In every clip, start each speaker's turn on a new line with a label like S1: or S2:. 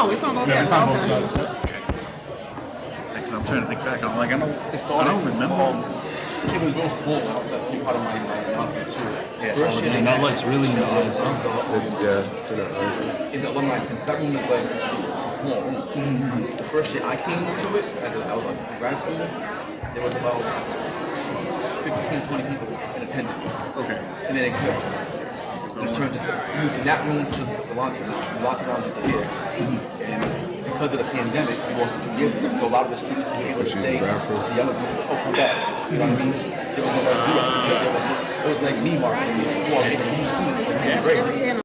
S1: Oh, it's on both
S2: Yeah,
S1: sides.
S2: it's on both
S1: Okay.
S2: sides.
S3: Because I'm trying to think back. I'm like, I don't remember.
S4: It was real small. That's part of my announcement too.
S3: Yeah.
S4: First year,
S2: And that lights really nice.
S5: It's in the
S4: in the alumni center, that room is like it's a small room. The first year I came to it, I was like in grad school, there was about 15 to 20 people in attendance.
S3: Okay.
S4: And then it kept it turned to moved from that room to the Latte Lounge into here. And because of the pandemic, we lost 2 years ago. So a lot of the students were able to say to younger people, oh, come back. You know what I mean? There was nobody to do that because it was like me marketing who I was able to use students and it was great.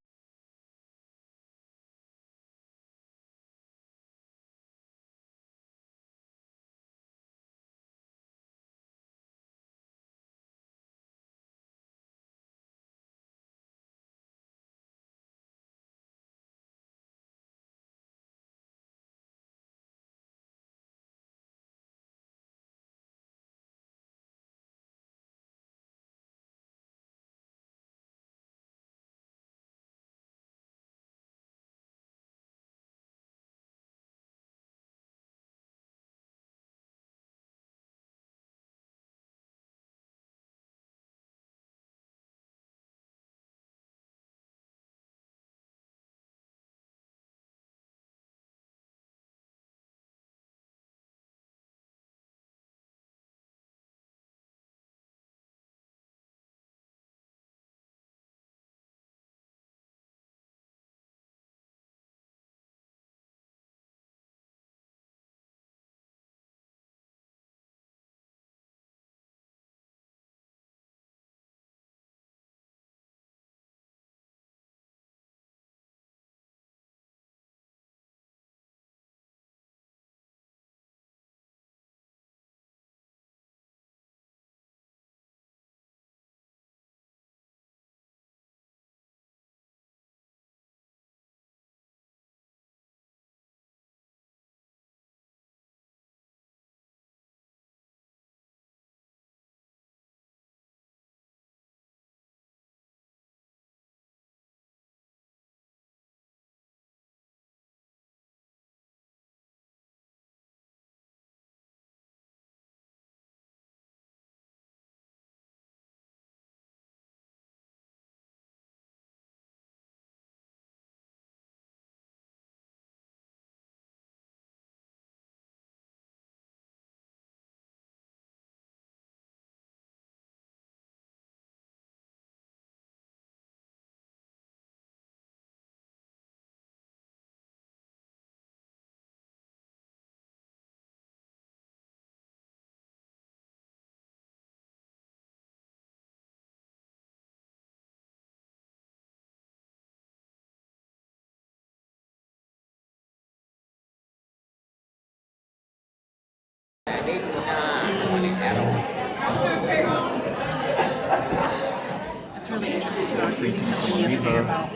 S1: It's really interesting too. I was reading something the other day about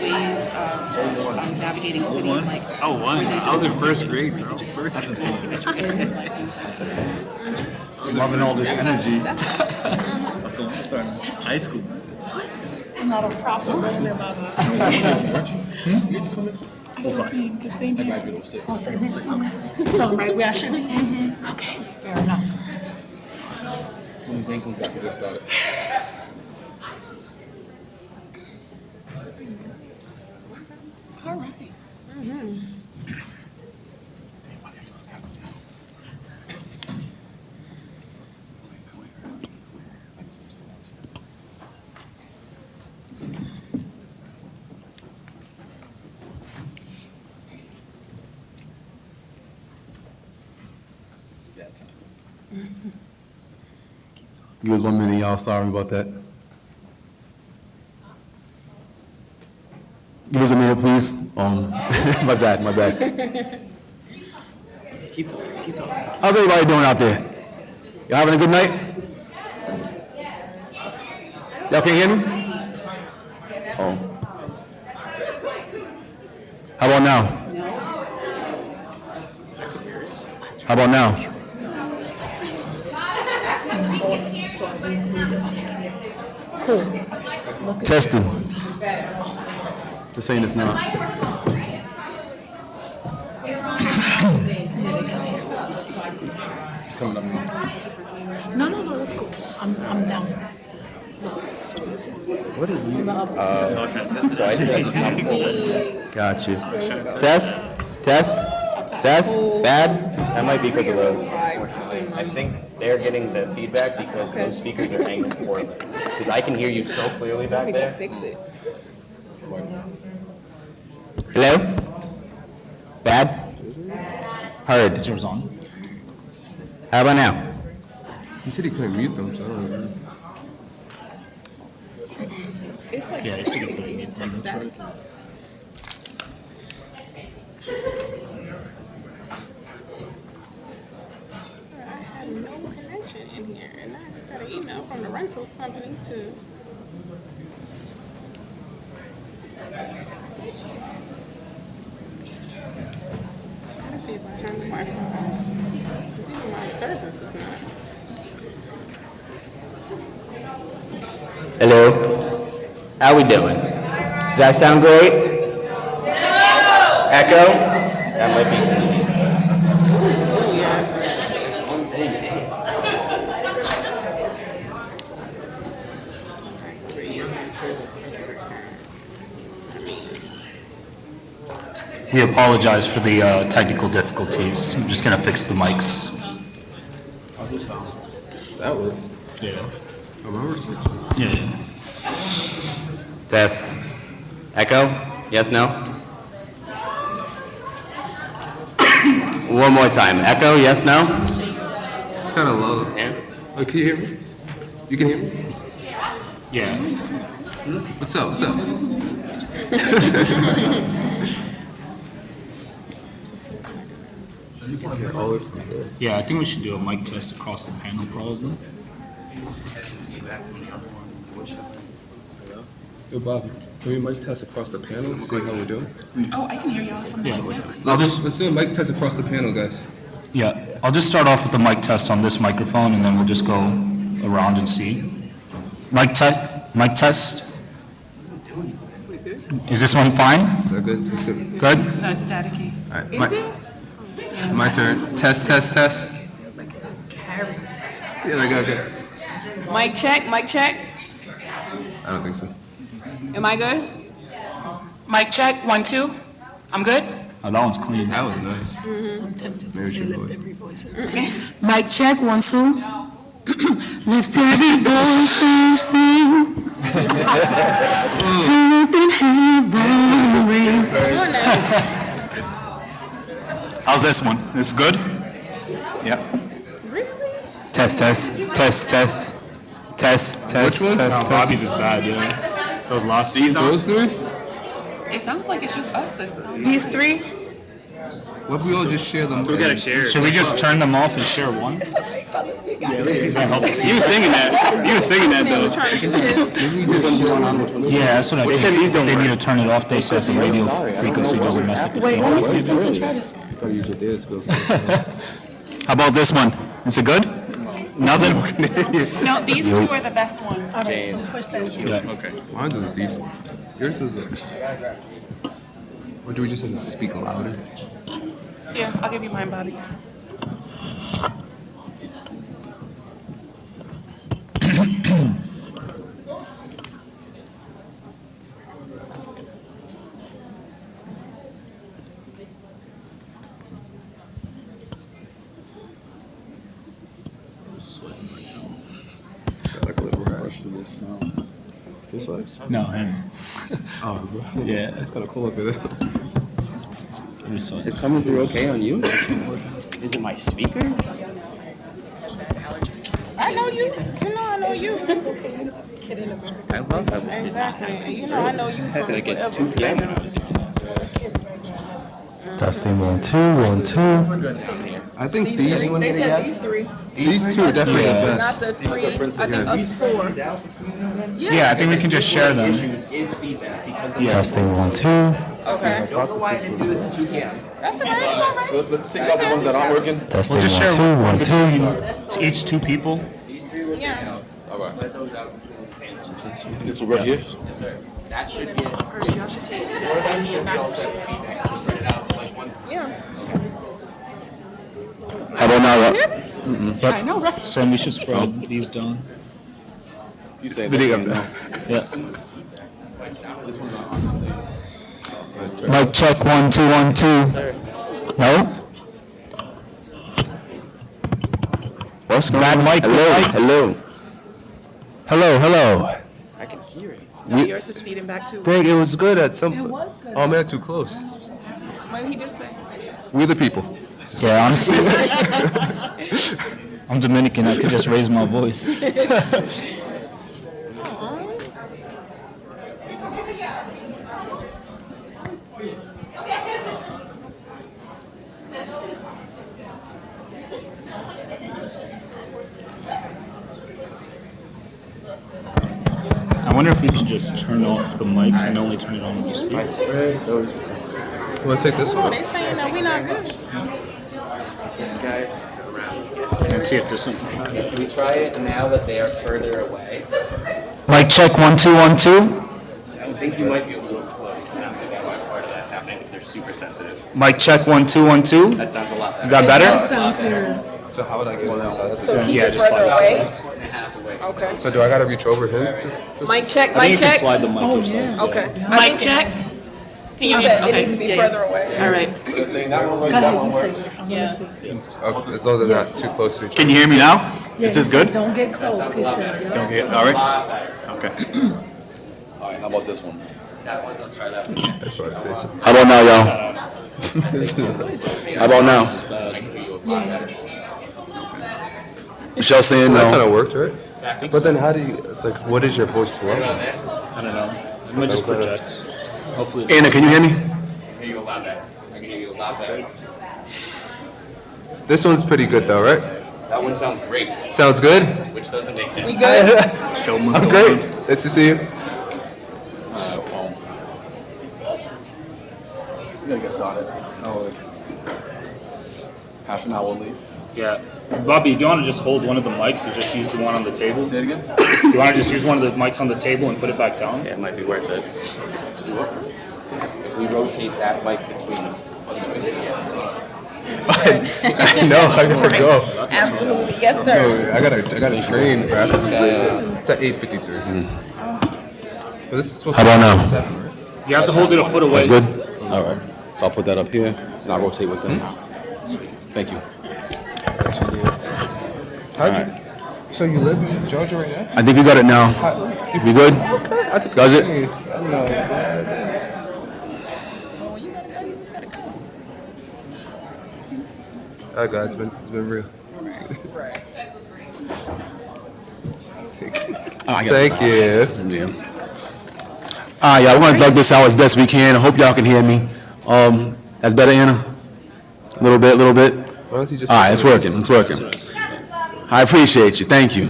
S1: ways of navigating cities. Like,
S2: Oh, wow. I was in first grade, bro. I'm loving all this energy.
S3: Let's go. Let's start in high school.
S1: What? It's not a problem. I was seeing because they did. Oh, so right where I should be. Okay, fair enough.
S4: As soon as Dane comes back, we'll get started.
S1: All right.
S5: Give us 1 minute, y'all. Sorry about that. Give us a minute, please. My bad.
S4: Keep talking.
S5: How's everybody doing out there? Y'all having a good night? Y'all can't hear me? Oh. How about now? How about now?
S1: Cool.
S5: Testing. They're saying it's not.
S4: coming up.
S1: No, that's cool. I'm down with that. So this one.
S5: What is you?
S4: So I said,
S5: Got you. Test? Bad? That might be because of those. I think they're getting the feedback because those speakers are hanging poorly. Because I can hear you so clearly back there.
S6: Fix it.
S5: Hello? Bad? Heard.
S2: Is yours on?
S5: How about now?
S7: He said he couldn't mute them, so I don't know.
S6: It's like
S2: Yeah, I see the mute them. That's right.
S6: I had no connection in here, and I just got an email from the rental company to. Let's see if I turn the microphone on. My service is not.
S5: Hello? How we doing? Does that sound great? Echo? That might be.
S2: We apologize for the technical difficulties. I'm just gonna fix the mics.
S7: How's it sound? That worked.
S2: Yeah.
S7: Oh, my works.
S2: Yeah.
S5: Test. Echo? Yes, no? One more time. Echo? Yes, no?
S7: It's kind of low.
S5: Yeah.
S7: Oh, can you hear me? You can hear me?
S2: Yeah.
S7: What's up? What's up?
S2: Yeah, I think we should do a mic test across the panel probably.
S7: Yo, Bob, can we mic test across the panel to see how we're doing?
S1: Oh, I can hear y'all from the
S2: Yeah.
S1: doorway.
S7: Let's do a mic test across the panel, guys.
S2: Yeah, I'll just start off with the mic test on this microphone and then we'll just go around and see. Mic test. Is this one fine?
S7: Is that good? That's good.
S2: Good?
S1: No, it's staticky.
S7: All right, my turn. Test.
S1: Feels like it just carries.
S7: Yeah, I got good.
S6: Mic check, mic check.
S7: I don't think so.
S6: Am I good?
S1: Mic check, 1, 2. I'm good?
S2: Oh, that one's clean.
S7: That was nice.
S1: I'm tempted to
S7: Maybe we
S1: say
S7: should
S1: lift
S7: vote.
S1: every voices. Okay. Mic check, 1, 2. Lift every voice and sing. Till open heaven ring.
S3: How's this one? This good? Yeah.
S5: Test.
S7: Which one?
S2: Bobby's is bad, yeah. Those last.
S3: These on?
S7: Those three?
S1: It sounds like it's just us. That sounds
S6: These three?
S7: What if we all just share them?
S5: We gotta share.
S2: Should we just turn them off and share one?
S1: it's okay, fellas. We got it.
S5: You were singing that
S6: They were trying to kiss.
S2: Yeah, that's what I think.
S5: said these don't
S2: They need to
S5: work.
S2: turn it off. They said the radio frequency doesn't mess up the
S1: Wait,
S2: phone.
S1: let me see if we can try this.
S7: Gotta use your dance skills.
S3: How about this one? Is it good? Nothing?
S1: No, these two are the best ones. All right, so push that.
S7: Mine was decent. Yours was like. Or do we just have to speak louder?
S1: Yeah, I'll give you mine, Bobby.
S7: Got like a little rush to this now. This one?
S2: No, him.
S7: Oh, bro.
S2: Yeah.
S7: It's kind of cool up there.
S5: It's coming through okay on you? Is it my speakers?
S6: I know you. You know I know you.
S1: Kid in America.
S5: I love how
S6: Exactly. And you know I know you from
S5: like at
S6: forever.
S5: 2 p.m.
S8: Testing 1 2 1 2.
S7: I think
S6: These
S7: these
S6: three. They said these three.
S7: two are definitely the
S6: Not
S7: best.
S6: the three. I think us 4.
S2: Yeah, I think we can just share them.
S5: Is feedback because
S8: Testing 1 2.
S6: Okay.
S5: do this in 2 p.m.
S6: That's all right. It's all right.
S4: So let's take out the ones that aren't working.
S8: Testing
S2: We'll just
S8: 1
S2: share
S8: 2 1 2.
S2: between each 2 people.
S6: Yeah.
S3: This one right here?
S5: That should be it.
S1: First, y'all should take this one, me and Max.
S6: Yeah.
S3: How about now?
S1: I know, right?
S2: Sam, we should spread these down.
S4: You say
S7: Video.
S2: Yeah.
S8: Mic check, 1, 2, 1, 2. No?
S7: What's going
S8: Bad
S7: on?
S8: mic, good mic.
S7: Hello.
S8: Hello.
S4: I can hear it.
S1: No, yours is feeding back too.
S7: Dang, it was good at some
S1: It
S7: point.
S1: was good.
S7: Oh man, too close.
S6: What did he just say?
S7: We're the people.
S2: Yeah, honestly. I'm Dominican, I could just raise my voice. I wonder if we can just turn off the mics and only turn it on with the speakers.
S7: You want to take this one?
S6: They saying that we not good.
S4: This guy.
S2: Let's see if this one.
S4: Can we try it now that they are further away?
S8: Mic check, 1, 2, 1, 2.
S5: I think you might be a little close now. I think that might be part of that's happening because they're super sensitive.
S2: Mic check, 1, 2, 1, 2.
S5: That sounds a lot better.
S2: Is that better?
S1: Sound clear.
S7: So how would I get it out?
S6: So keep
S2: Yeah,
S6: it
S2: just
S6: further
S2: slide it.
S6: away.
S5: Foot and a half away.
S6: Okay.
S7: So do I gotta reach over him? Just
S6: Mic check,
S2: I think
S6: mic
S2: you can
S6: check.
S2: slide the mic
S1: Oh,
S2: yourself.
S1: yeah.
S6: Okay.
S1: Mic check.
S6: He said it needs to be further away.
S1: All right.
S4: So saying that one
S1: Go ahead, you say it. I'm gonna see.
S7: okay, as long as they're not too close to each other.
S3: Can you hear me now?
S1: Yeah,
S3: Is
S1: he
S3: this
S1: said,
S3: good?
S1: Don't get close, he said. yeah.
S3: Okay, all right. Okay.
S4: All right, how about this one?
S5: That one, let's try that one.
S7: That's what I say. So.
S3: How about now, y'all? How about now? Michelle saying
S7: That kind
S3: no.
S7: of worked, right? But then how do you? It's like, what is your voice like?
S2: I don't know. I'm gonna just project. Hopefully it's.
S3: Anna, can you hear me?
S5: I can hear you a lot better. I can hear you a lot better.
S7: This one's pretty good though, right?
S5: That one sounds great,
S7: Sounds good.
S5: which doesn't make sense.
S6: We good?
S3: Show must
S7: I'm
S3: go
S7: great.
S3: on.
S7: Let's just see you.
S4: We gotta get started. Oh, like half an hour late.
S2: Yeah. Bobby, do you want to just hold one of the mics and just use the one on the table?
S4: Say it again?
S2: Do you want to just use one of the mics on the table and put it back down?
S5: Yeah, it might be worth it.
S4: To do what? If we rotate that mic between us two.
S7: No, I gotta go.
S6: Absolutely. Yes, sir.
S7: I gotta train. Bro. It's at 8:53. But this is supposed
S3: How
S7: to
S3: about
S7: be
S3: now?
S7: 7, right?
S2: You have to hold it a foot away.
S3: That's good? All right. So I'll put that up here, and I'll rotate with them. Thank you.
S7: How do you, so you live in Georgia right now?
S3: I think we got it now. We good? Does it?
S7: I don't know. Oh God, it's been real. Thank you.
S3: Yeah. Yeah, we're gonna thug this out as best we can. I hope y'all can hear me. That's better, Anna? A little bit.
S7: Why don't you just?
S3: All right, it's working. I appreciate you. Thank you.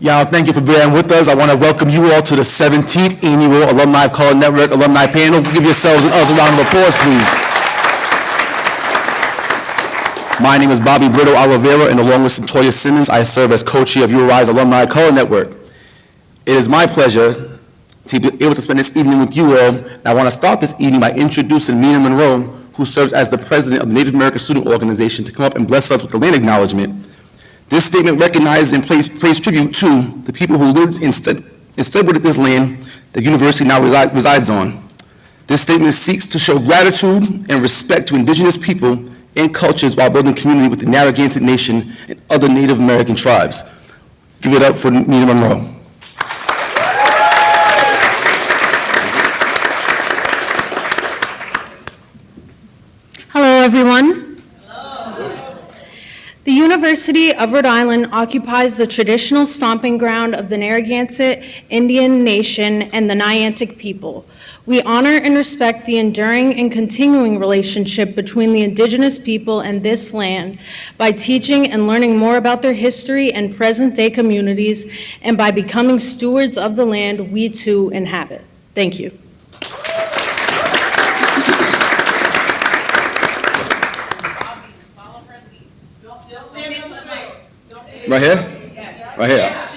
S3: Y'all, thank you for bearing with us. I want to welcome you all to the 17th Annual Alumni Call Network Alumni Panel. Give yourselves and us a round of applause, please. My name is Bobby Brito Oliveira, and along with Toya Simmons, I serve as co-chair of URI's Alumni Call Network. It is my pleasure to be able to spend this evening with you all. And I want to start this evening by introducing Nina Monroe, who serves as the president of the Native American Student Organization, to come up and bless us with the land acknowledgement. This statement recognizes and pays tribute to the people who lived and stewarded this land the university now resides on. This statement seeks to show gratitude and respect to indigenous people and cultures while building community with the Narragansett Nation and other Native American tribes. Give it up for Nina Monroe.
S9: Hello, everyone. The University of Rhode Island occupies the traditional stomping ground of the Narragansett Indian Nation and the Niantic people. We honor and respect the enduring and continuing relationship between the indigenous people and this land by teaching and learning more about their history and present-day communities, and by becoming stewards of the land we too inhabit. Thank you.
S3: Right here? Right here.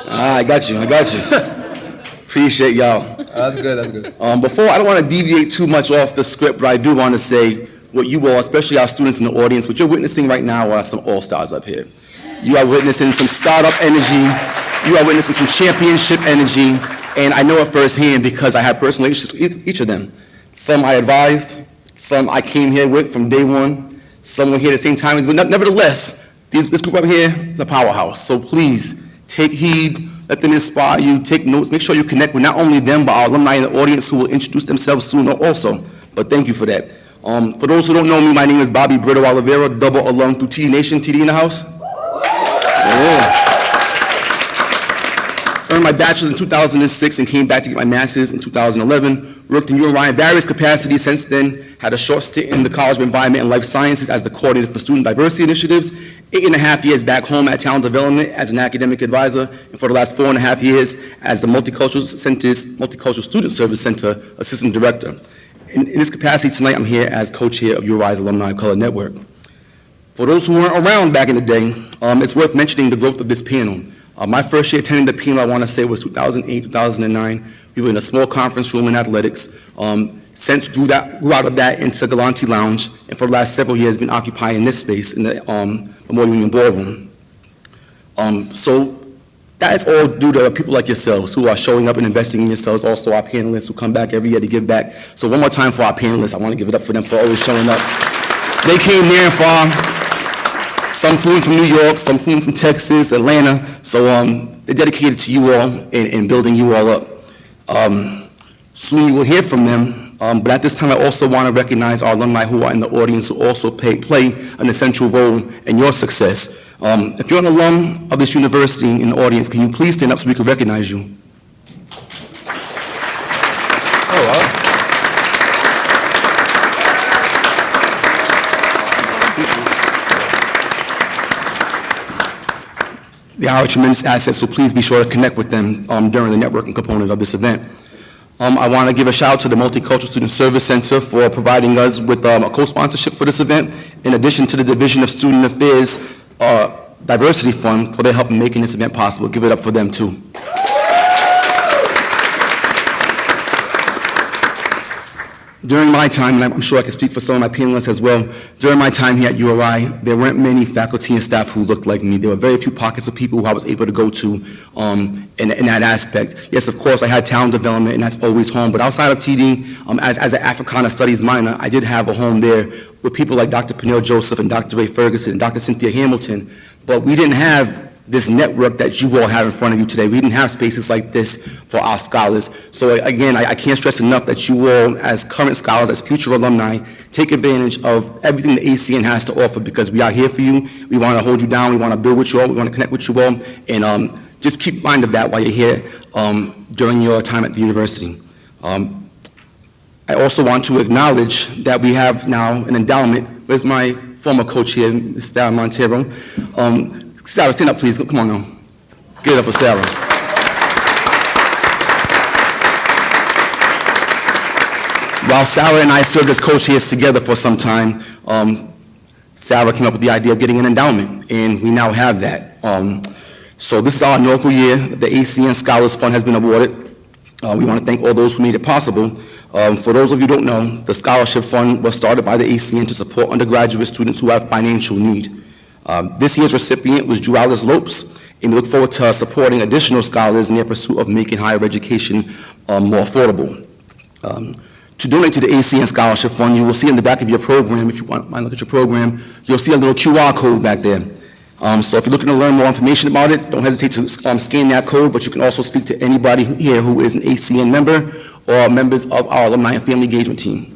S3: I got you. Appreciate y'all.
S7: That's good.
S3: Before, I don't want to deviate too much off the script, but I do want to say what you all, especially our students in the audience, what you're witnessing right now are some all-stars up here. You are witnessing some startup energy. You are witnessing some championship energy. And I know it firsthand because I had personal relationships with each of them. Some I advised, some I came here with from day one, some were here at the same time as me. But nevertheless, this group up here is a powerhouse. So please, take heed, let them inspire you, take notes, make sure you connect with not only them, but our alumni in the audience who will introduce themselves soon also. But thank you for that. For those who don't know me, my name is Bobby Brito Oliveira, double alum through TD Nation. TD in the house? Yeah. Earned my bachelor's in 2006 and came back to get my master's in 2011. Worked in URI in various capacities since then. Had a short stint in the College of Environment and Life Sciences as the coordinator for student diversity initiatives. 8.5 years back home at Talent Development as an academic advisor, and for the last 4.5 years as the Multicultural Student Service Center Assistant Director. In this capacity tonight, I'm here as co-chair of URI's Alumni Color Network. For those who weren't around back in the day, it's worth mentioning the growth of this panel. My first year attending the panel, I want to say, was 2008, 2009. We were in a small conference room in athletics. Since grew out of that into Galante Lounge, and for the last several years been occupying this space in the Memorial Union Ballroom. So that is all due to people like yourselves who are showing up and investing in yourselves, also our panelists who come back every year to give back. So one more time for our panelists, I want to give it up for them for always showing up. They came near and far. Some flew in from New York, some flew in from Texas, Atlanta. So they're dedicated to you all and building you all up. Soon you will hear from them, but at this time I also want to recognize our alumni who are in the audience who also play an essential role in your success. If you're an alum of this university in the audience, can you please stand up so we can recognize you? They are a tremendous asset, so please be sure to connect with them during the networking component of this event. I want to give a shout out to the Multicultural Student Service Center for providing us with a co-sponsorship for this event, in addition to the Division of Student Affairs Diversity Fund for their help in making this event possible. Give it up for them too. During my time, and I'm sure I can speak for some of my panelists as well, during my time here at URI, there weren't many faculty and staff who looked like me. There were very few pockets of people who I was able to go to in that aspect. Yes, of course, I had talent development, and that's always home, but outside of TD, as an Africana Studies minor, I did have a home there with people like Dr. Peniel Joseph and Dr. Ray Ferguson and Dr. Cynthia Hamilton, but we didn't have this network that you all have in front of you today. We didn't have spaces like this for our scholars. So again, I can't stress enough that you all, as current scholars, as future alumni, take advantage of everything the ACN has to offer, because we are here for you. We want to hold you down. We want to build with you all. We want to connect with you all. And just keep mind of that while you're here during your time at the university. I also want to acknowledge that we have now an endowment. Where's my former co-chair, Ms. Sarah Montero? Sarah, stand up, please. Come on now. Give it up for Sarah. While Sarah and I served as co-chairs together for some time, Sarah came up with the idea of getting an endowment, and we now have that. So this is our inaugural year. The ACN Scholars Fund has been awarded. We want to thank all those who made it possible. For those of you who don't know, the Scholarship Fund was started by the ACN to support undergraduate students who have financial need. This year's recipient was Drew Alice Lopes, and we look forward to supporting additional scholars in their pursuit of making higher education more affordable. To donate to the ACN Scholarship Fund, you will see in the back of your program, if you want to look at your program, you'll see a little QR code back there. So if you're looking to learn more information about it, don't hesitate to scan that code, but you can also speak to anybody here who is an ACN member or members of our Alumni and Family Engagement team.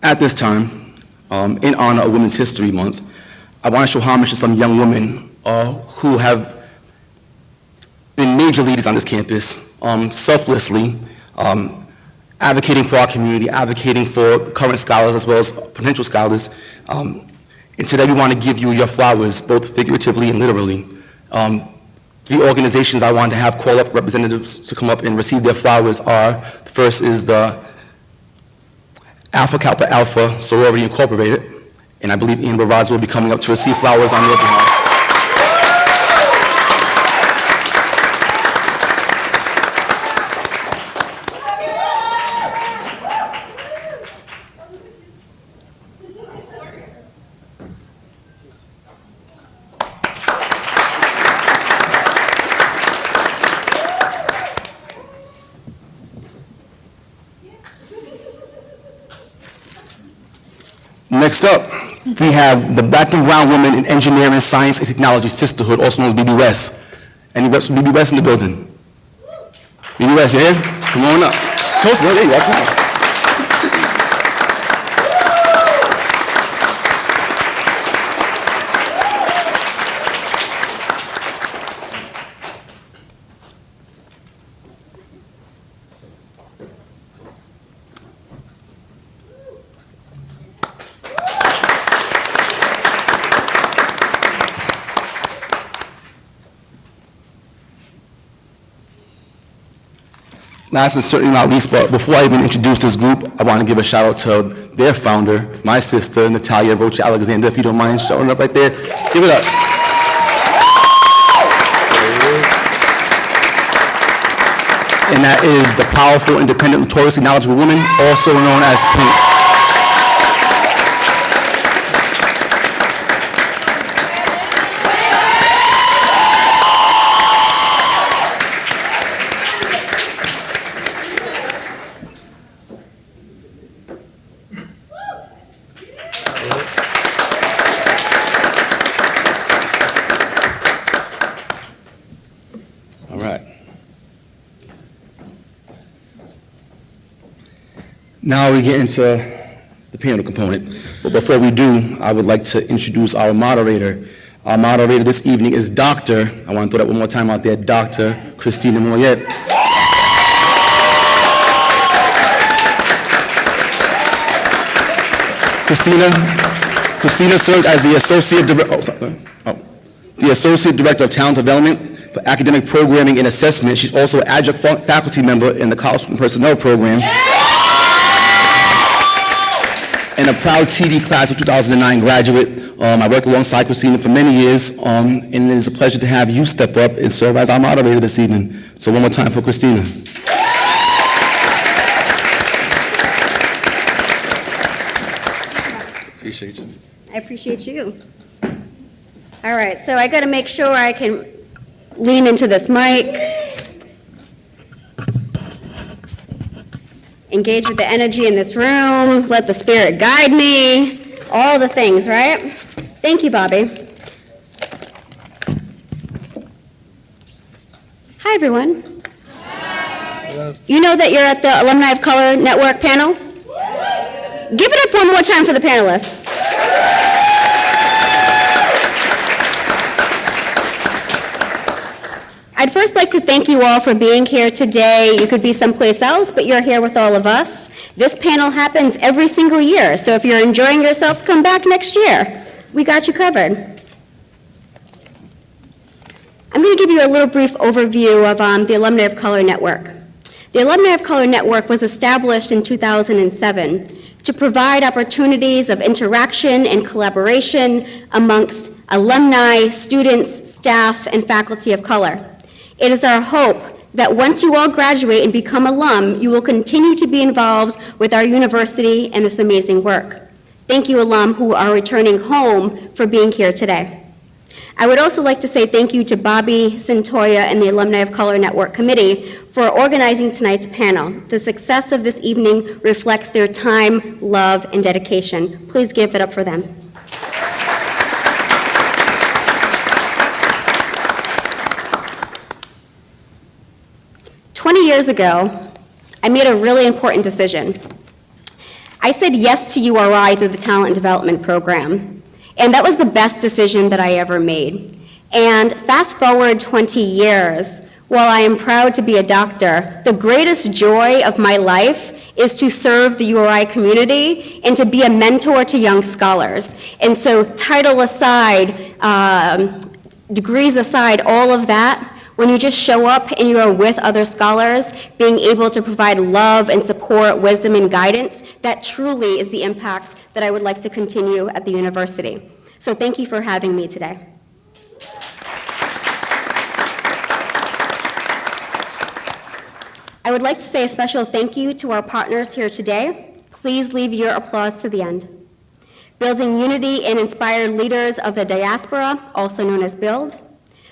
S3: At this time, in honor of Women's History Month, I want to show homage to some young women who have been major leaders on this campus, selflessly advocating for our community, advocating for current scholars as well as potential scholars. And today we want to give you your flowers, both figuratively and literally. The organizations I want to have call up representatives to come up and receive their flowers are, the first is the Alpha Kappa Alpha Sorority Incorporated, and I believe Ian Barraza will be coming up to receive flowers on their behalf. Next up, we have the Black and Brown Women in Engineering, Science, and Technology Sisterhood, also known as BBWest. Any reps from BBWest in the building? BBWest, you here? Come on up. Toast, there you go, come on. Last and certainly not least, but before I even introduce this group, I want to give a shout out to their founder, my sister, Natalia Rocha Alexander, if you don't mind showing up right there. Give it up. And that is the powerful, independent, notoriously knowledgeable woman, also known as Pink. All right. Now we get into the panel component. But before we do, I would like to introduce our moderator. Our moderator this evening is Dr. I want to throw that one more time out there, Dr. Christina Moyet. Christina serves as the Associate Director of Talent Development for Academic Programming and Assessment. She's also an adjunct faculty member in the College Student Personnel Program. And a proud TD Class of 2009 graduate. I worked alongside Christina for many years, and it is a pleasure to have you step up and serve as our moderator this evening. So one more time for Christina.
S7: Appreciate you.
S10: I appreciate you. All right, so I got to make sure I can lean into this mic. Engage with the energy in this room, let the spirit guide me, all the things, right? Thank you, Bobby. Hi, everyone. Hi. You know that you're at the Alumni of Color Network panel? Give it up one more time for the panelists. I'd first like to thank you all for being here today. You could be someplace else, but you're here with all of us. This panel happens every single year, so if you're enjoying yourselves, come back next year. We got you covered. I'm going to give you a little brief overview of the Alumni of Color Network. The Alumni of Color Network was established in 2007 to provide opportunities of interaction and collaboration amongst alumni, students, staff, and faculty of color. It is our hope that once you all graduate and become alum, you will continue to be involved with our university and this amazing work. Thank you, alum who are returning home, for being here today. I would also like to say thank you to Bobby Centoya and the Alumni of Color Network Committee for organizing tonight's panel. The success of this evening reflects their time, love, and dedication. Please give it up for them. Years ago, I made a really important decision. I said yes to URI through the Talent Development Program, and that was the best decision that I ever made. And fast forward 20 years, while I am proud to be a doctor, the greatest joy of my life is to serve the URI community and to be a mentor to young scholars. And so title aside, degrees aside, all of that, when you just show up and you are with other scholars, being able to provide love and support, wisdom and guidance, that truly is the impact that I would like to continue at the university. So thank you for having me today. I would like to say a special thank you to our partners here today. Please leave your applause to the end. Building Unity and Inspired Leaders of the Diaspora, also known as BUILD.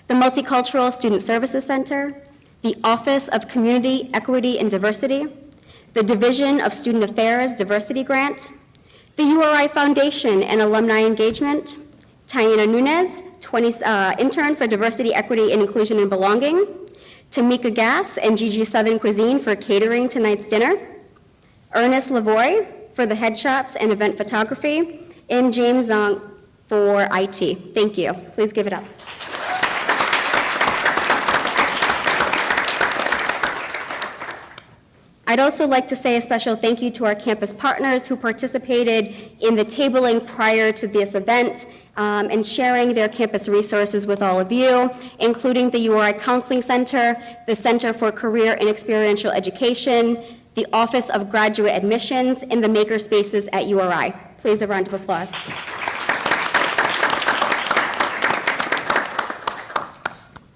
S10: The Multicultural Student Services Center, the Office of Community, Equity, and Diversity, the Division of Student Affairs Diversity Grant, the The URI Foundation and Alumni Engagement, Tiana Nunez, intern for Diversity, Equity, and Inclusion and Belonging, Tamika Gass and Gigi Southern Cuisine for catering tonight's dinner, Ernest Lavoy for the headshots and event photography, and James Zong for IT. Thank you. Please give it up. I'd also like to say a special thank you to our campus partners who participated in the tabling prior to this event and sharing their campus resources with all of you, including the URI Counseling Center, the Center for Career and Experiential Education, the Office of Graduate Admissions, and the maker spaces at URI. Please, a round of applause.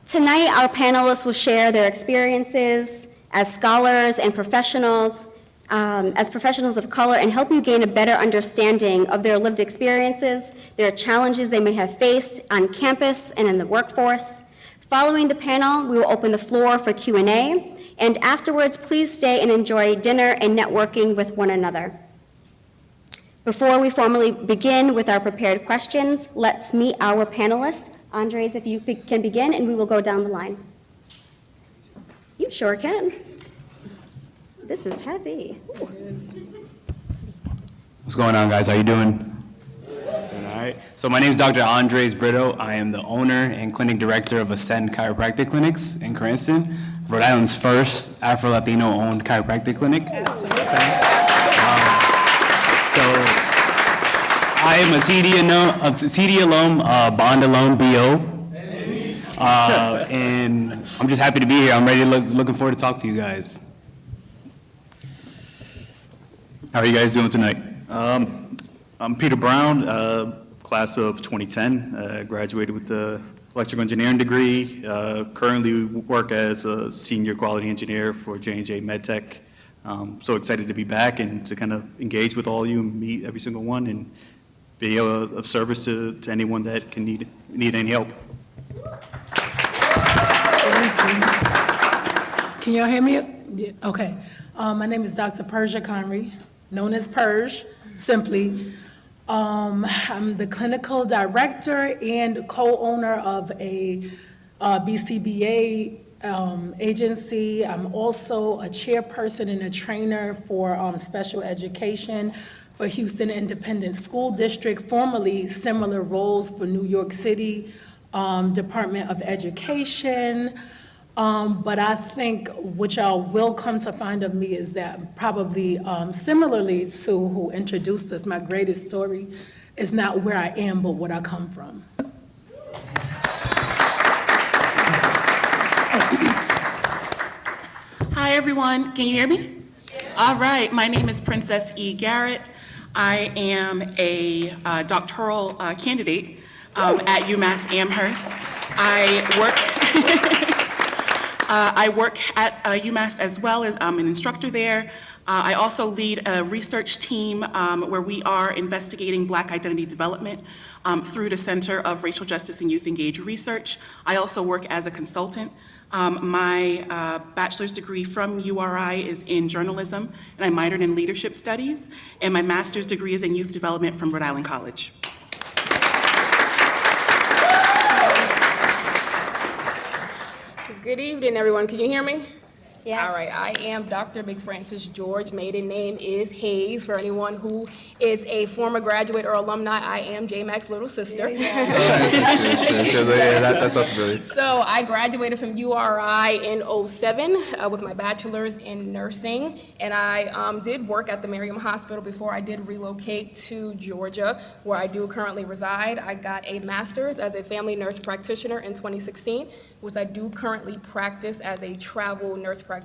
S10: Tonight, our panelists will share their experiences as scholars and professionals, as professionals of color, and help you gain a better understanding of their lived experiences, their challenges they may have faced on campus and in the workforce. Following the panel, we will open the floor for Q&A, and afterwards, please stay and enjoy dinner and networking with one another. Before we formally begin with our prepared questions, let's meet our panelists. Andres, if you can begin, and we will go down the line. You sure can. This is heavy. Ooh.
S11: What's going on, guys? How you doing? Doing all right. So my name is Dr. Andres Brito. I am the owner and clinic director of ACN Chiropractic Clinics in Cranston, Rhode Island's first Afro-Latino-owned chiropractic clinic. So I am a CD alum, Bond alum, BO. And I'm just happy to be here. I'm ready, looking forward to talk to you guys.
S12: How are you guys doing tonight? I'm Peter Brown, class of 2010, graduated with the electrical engineering degree, currently work as a senior quality engineer for J&J MedTech. So excited to be back and to kind of engage with all of you and meet every single one and be of service to anyone that can need any help.
S1: Can y'all hear me? Yeah, okay. My name is Dr. Persia Conry, known as Perj, simply. I'm the clinical director and co-owner of a BCBA agency. I'm also a chairperson and a trainer for special education for Houston Independent School District, formerly similar roles for New York City Department of Education. But I think what y'all will come to find of me is that probably similarly to who introduced us, my greatest story is not where I am, but what I come from.
S13: Hi, everyone. Can you hear me? All right. My name is Princess E. Garrett. I am a doctoral candidate at UMass Amherst. I work at UMass as well as I'm an instructor there. I also lead a research team where we are investigating Black identity development through the Center of Racial Justice and Youth Engaged Research. I also work as a consultant. My bachelor's degree from URI is in journalism, and I minored in leadership studies, and my master's degree is in youth development from Rhode Island College.
S6: Good evening, everyone. Can you hear me?
S10: Yes.
S6: All right. I am Dr. McFrancis George. Maiden name is Hayes. For anyone who is a former graduate or alumni, I am J-Mac's little sister.
S7: That's familiar.
S6: So I graduated from URI in 2007 with my bachelor's in nursing, and I did work at the Miriam Hospital before I did relocate to Georgia, where I do currently reside. I got a master's as a family nurse practitioner in 2016, which I do currently practice as a travel nurse practitioner.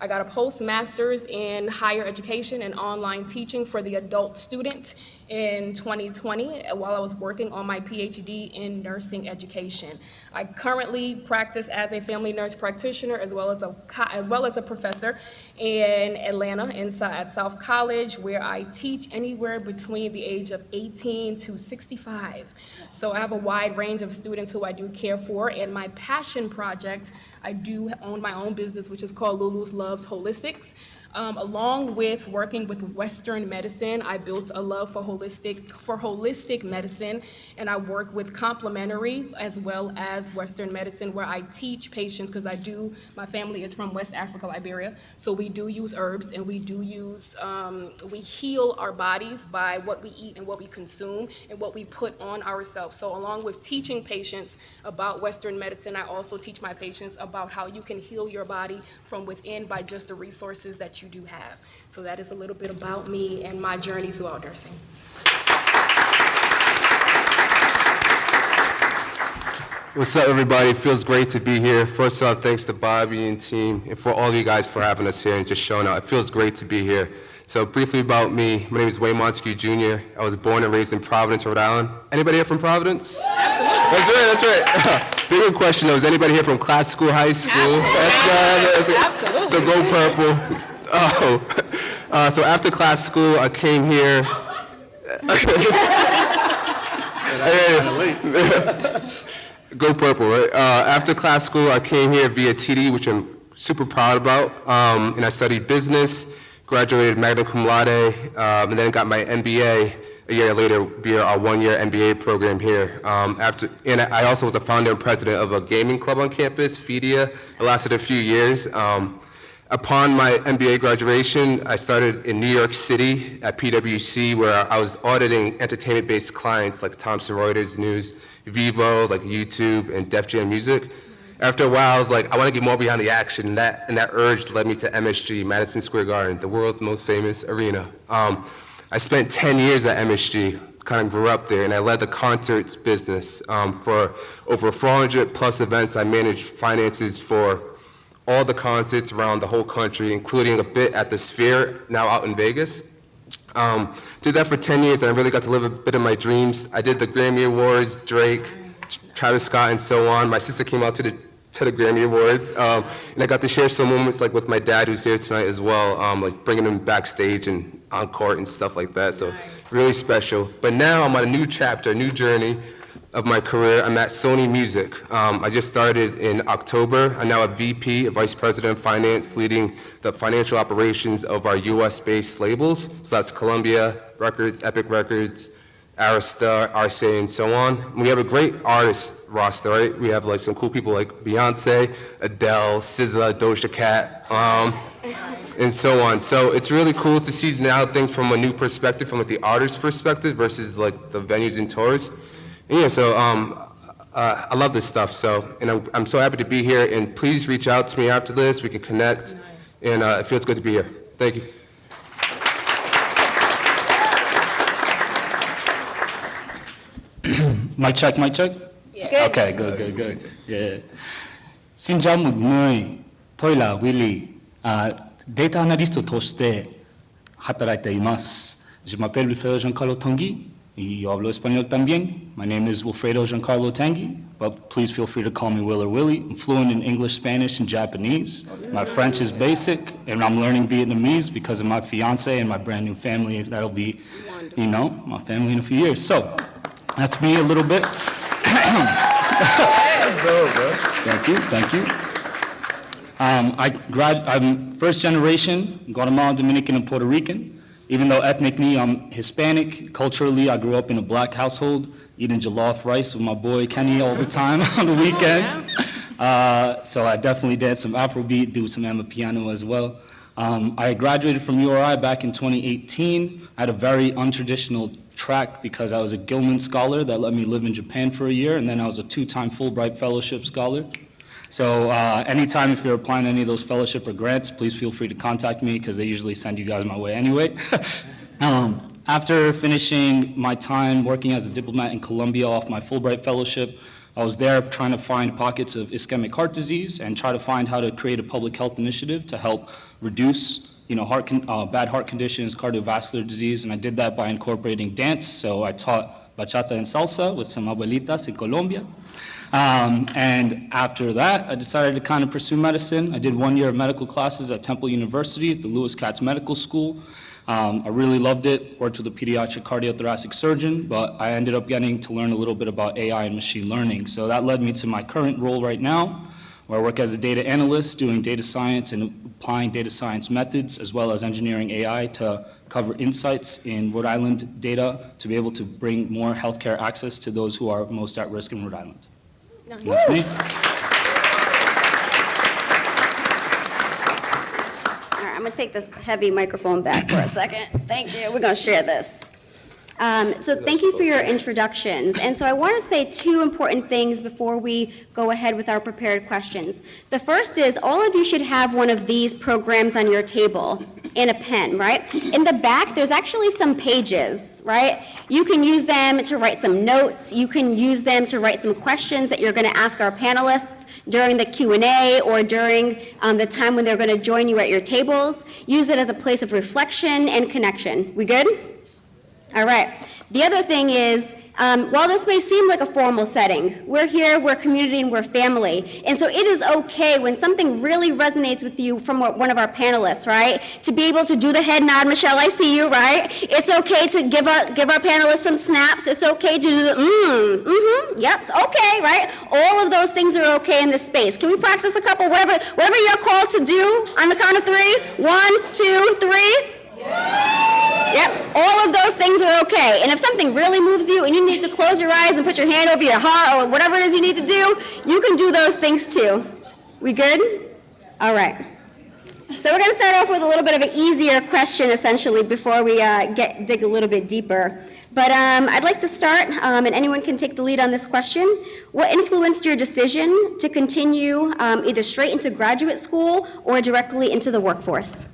S6: I got a postmaster's in higher education and online teaching for the adult student in 2020 while I was working on my PhD in nursing education. I currently practice as a family nurse practitioner as well as a professor in Atlanta at South College, where I teach anywhere between the age of 18 to 65. So I have a wide range of students who I do care for, and my passion project, I do own my own business, which is called Lulu's Loves Holistics. Along with working with Western medicine, I built a love for holistic medicine, and I work with complementary as well as Western medicine, where I teach patients, because my family is from West Africa, Liberia, so we do use herbs, and we do use, we heal our bodies by what we eat and what we consume and what we put on ourselves. So along with teaching patients about Western medicine, I also teach my patients about how you can heal your body from within by just the resources that you do have. So that is a little bit about me and my journey throughout nursing.
S14: What's up, everybody? It feels great to be here. First off, thanks to Bobby and team, and for all of you guys for having us here and just showing out. It feels great to be here. So briefly about me, my name is Wayne Montague Jr. I was born and raised in Providence, Rhode Island. Anybody here from Providence? Absolutely. That's right. Bigger question though, is anybody here from classical high school? Absolutely. So go purple. Oh, so after class school, I came here. Go purple, right? After class school, I came here via TD, which I'm super proud about, and I studied business, graduated magna cum laude, and then got my MBA a year later via our one-year MBA program here. And I also was a founder and president of a gaming club on campus, FIDIA. It lasted a few years. Upon my MBA graduation, I started in New York City at PwC, where I was auditing entertainment-based clients like Thomson Reuters News, Vivo, like YouTube, and Def Jam Music. After a while, I was like, I want to get more behind the action, and that urge led me to MSG, Madison Square Garden, the world's most famous arena. I spent 10 years at MSG, kind of grew up there, and I led the concerts business. For over 400 plus events, I managed finances for all the concerts around the whole country, including a bit at the Sphere, now out in Vegas. Did that for 10 years, and I really got to live a bit of my dreams. I did the Grammy Awards, Drake, Travis Scott, and so on. My sister came out to the Grammy Awards, and I got to share some moments like with my dad, who's here tonight as well, like bringing him backstage and on court and stuff like that, so really special. But now I'm on a new chapter, a new journey of my career. I'm at Sony Music. I just started in October. I'm now a VP, a Vice President of Finance, leading the financial operations of our US-based labels. So that's Columbia Records, Epic Records, Arista, RCA, and so on. We have a great artist roster, right? We have like some cool people like Beyonce, Adele, SZA, Doja Cat, and so on. So it's really cool to see now things from a new perspective, from like the artist perspective versus like the venues and tours. And yeah, so I love this stuff. So, and I'm so happy to be here. And please reach out to me after this. We can connect. And it feels good to be here. Thank you.
S2: Mic check, mic check?
S6: Yes.
S2: Okay, good. Yeah. Xin chào mọi người. Tôi là Willie. Data analyst として働いています。Je m'appelle Wilfredo Giancarlo Tanguy. Y yo hablo español también. My name is Wilfredo Giancarlo Tanguy, but please feel free to call me Will or Willie. I'm fluent in English, Spanish, and Japanese. My French is basic, and I'm learning Vietnamese because of my fiance and my brand new family. That'll be, my family in a few years. So, that's me a little bit. Thank you. I'm first generation Guatemalan, Dominican, and Puerto Rican. Even though ethnically I'm Hispanic, culturally I grew up in a black household, eating jollof rice with my boy Kenny all the time on the weekends. So I definitely did some Afrobeat, do some Amapiano as well. I graduated from URI back in 2018. I had a very untraditional track because I was a Gilman Scholar that let me live in Japan for a year, and then I was a 2-time Fulbright Fellowship Scholar. So anytime if you're applying any of those fellowship or grants, please feel free to contact me because they usually send you guys my way anyway. After finishing my time working as a diplomat in Colombia off my Fulbright Fellowship, I was there trying to find pockets of ischemic heart disease and try to find how to create a public health initiative to help reduce bad heart conditions, cardiovascular disease, and I did that by incorporating dance. So I taught bachata and salsa with some abuelitas in Colombia. And after that, I decided to kind of pursue medicine. I did 1 year of medical classes at Temple University, at the Lewis Katz Medical School. I really loved it, worked with a pediatric cardiothoracic surgeon, but I ended up getting to learn a little bit about AI and machine learning. So that led me to my current role right now, where I work as a data analyst, doing data science and applying data science methods, as well as engineering AI to cover insights in Rhode Island data to be able to bring more healthcare access to those who are most at risk in Rhode Island. And that's me.
S10: All right, I'm gonna take this heavy microphone back for a second. Thank you, we're gonna share this. So thank you for your introductions. And so I want to say two important things before we go ahead with our prepared questions. The first is all of you should have one of these programs on your table and a pen, right? In the back, there's actually some pages, right? You can use them to write some notes. You can use them to write some questions that you're going to ask our panelists during the Q&A or during the time when they're going to join you at your tables. Use it as a place of reflection and connection. We good? All right. The other thing is, while this may seem like a formal setting, we're here, we're community, and we're family. And so it is okay when something really resonates with you from one of our panelists, right? To be able to do the head nod, Michelle, I see you, right? It's okay to give our panelists some snaps. It's okay to do the yep, okay, right? All of those things are okay in this space. Can we practice a couple, whatever you're called to do on the count of 3? 1, 2, 3. Yep, all of those things are okay. And if something really moves you and you need to close your eyes and put your hand over your heart or whatever it is you need to do, you can do those things too. We good? All right. So we're going to start off with a little bit of an easier question, essentially, before we dig a little bit deeper. But I'd like to start, and anyone can take the lead on this question. What influenced your decision to continue either straight into graduate school or directly into the workforce?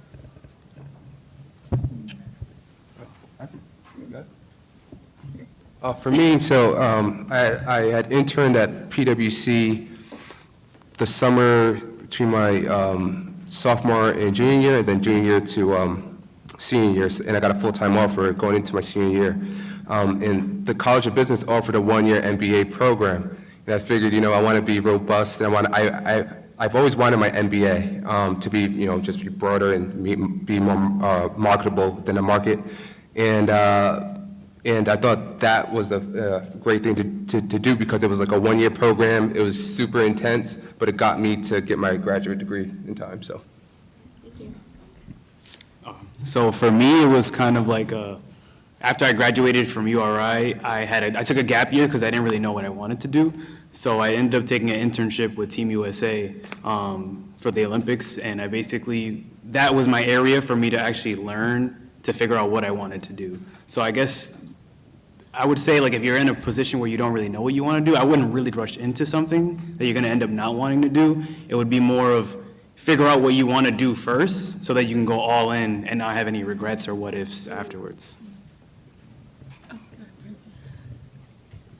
S14: For me, so I had interned at PwC the summer between my sophomore and junior year, and then junior year to senior year, and I got a full-time offer going into my senior year. And the College of Business offered a one-year MBA program, and I figured, I want to be robust, and I've always wanted my MBA to be, just be broader and be more marketable than the market, and I thought that was a great thing to do because it was like a one-year program. It was super intense, but it got me to get my graduate degree in time, so.
S10: Thank you.
S11: So for me, it was kind of like after I graduated from URI, I took a gap year because I didn't really know what I wanted to do. So I ended up taking an internship with Team USA for the Olympics, and that was my area for me to actually learn to figure out what I wanted to do. So I guess I would say, if you're in a position where you don't really know what you want to do, I wouldn't really rush into something that you're going to end up not wanting to do. It would be more of figure out what you want to do first so that you can go all in and not have any regrets or what ifs afterwards.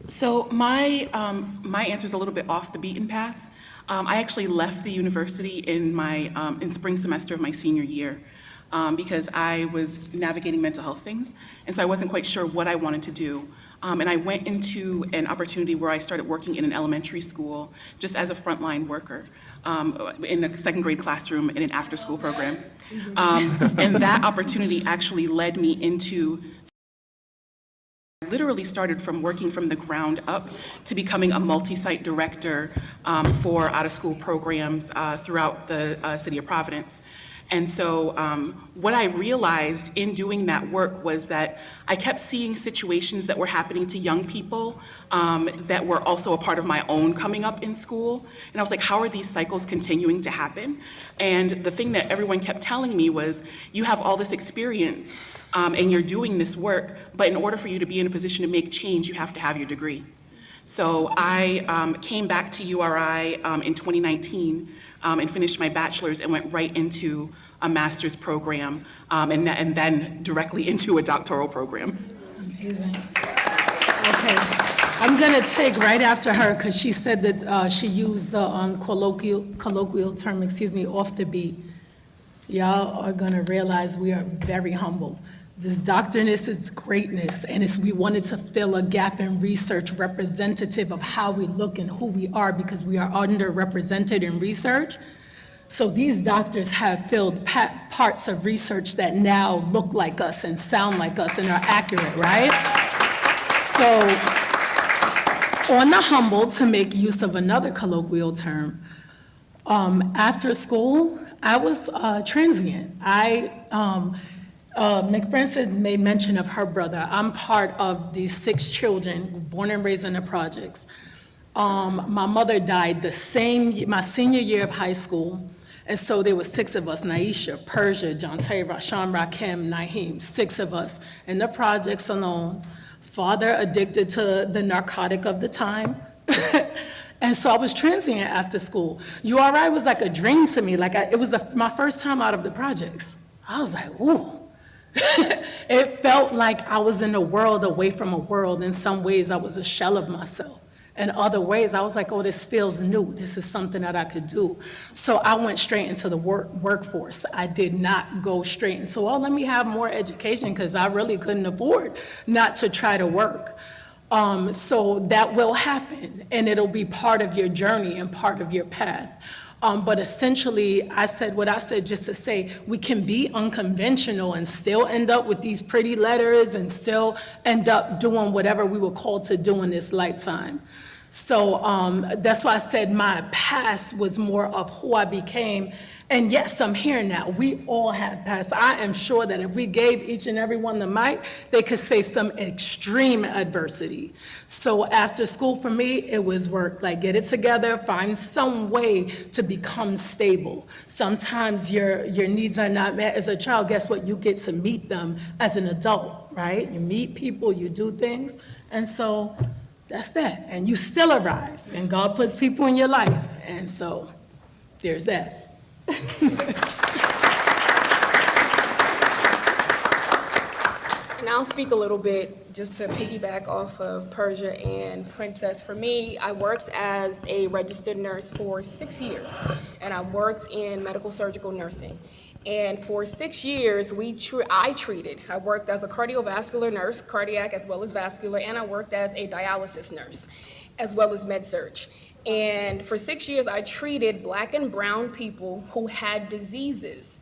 S13: So my answer is a little bit off the beaten path. I actually left the university in spring semester of my senior year. Because I was navigating mental health things, and so I wasn't quite sure what I wanted to do. And I went into an opportunity where I started working in an elementary school just as a frontline worker in a second grade classroom in an after-school program. And that opportunity actually led me into literally started from working from the ground up to becoming a multi-site director for out-of-school programs throughout the city of Providence. And so what I realized in doing that work was that I kept seeing situations that were happening to young people that were also a part of my own coming up in school. And I was like, how are these cycles continuing to happen? And the thing that everyone kept telling me was, you have all this experience and you're doing this work, but in order for you to be in a position to make change, you have to have your degree. So I came back to URI in 2019 and finished my bachelor's and went right into a master's program and then directly into a doctoral program.
S1: Amazing. Okay, I'm gonna take right after her because she said that she used the colloquial term, off the beat. Y'all are gonna realize we are very humble. This doctorness is greatness, and we wanted to fill a gap in research representative of how we look and who we are because we are underrepresented in research. So these doctors have filled parts of research that now look like us and sound like us and are accurate, right? So on the humble, to make use of another colloquial term, After school, I was transient. McFrancis made mention of her brother. I'm part of these 6 children born and raised in the projects. My mother died my senior year of high school, and so there were 6 of us, Naisha, Persia, John Tay, Rashawn, Rakim, Naheem, 6 of us in the projects alone. Father addicted to the narcotic of the time. And so I was transient after school. URI was like a dream to me. It was my first time out of the projects. I was like, ooh. It felt like I was in a world away from a world. In some ways, I was a shell of myself. In other ways, I was like, oh, this feels new. This is something that I could do. So I went straight into the workforce. I did not go straight. And so, let me have more education because I really couldn't afford not to try to work. So that will happen, and it'll be part of your journey and part of your path. But essentially, I said what I said just to say we can be unconventional and still end up with these pretty letters and still end up doing whatever we were called to do in this lifetime. So that's why I said my past was more of who I became. And yes, I'm here now. We all have past. I am sure that if we gave each and every one the mic, they could say some extreme adversity. So after school for me, it was work, like get it together, find some way to become stable. Sometimes your needs are not met as a child. Guess what? You get to meet them as an adult, right? You meet people, you do things. And so that's that. And you still arrive. And God puts people in your life. And so there's that.
S6: And I'll speak a little bit just to piggyback off of Persia and Princess. For me, I worked as a registered nurse for 6 years, and I worked in medical surgical nursing. And for 6 years, I worked as a cardiovascular nurse, cardiac as well as vascular, and I worked as a dialysis nurse, as well as med-surg. And for 6 years, I treated Black and brown people who had diseases.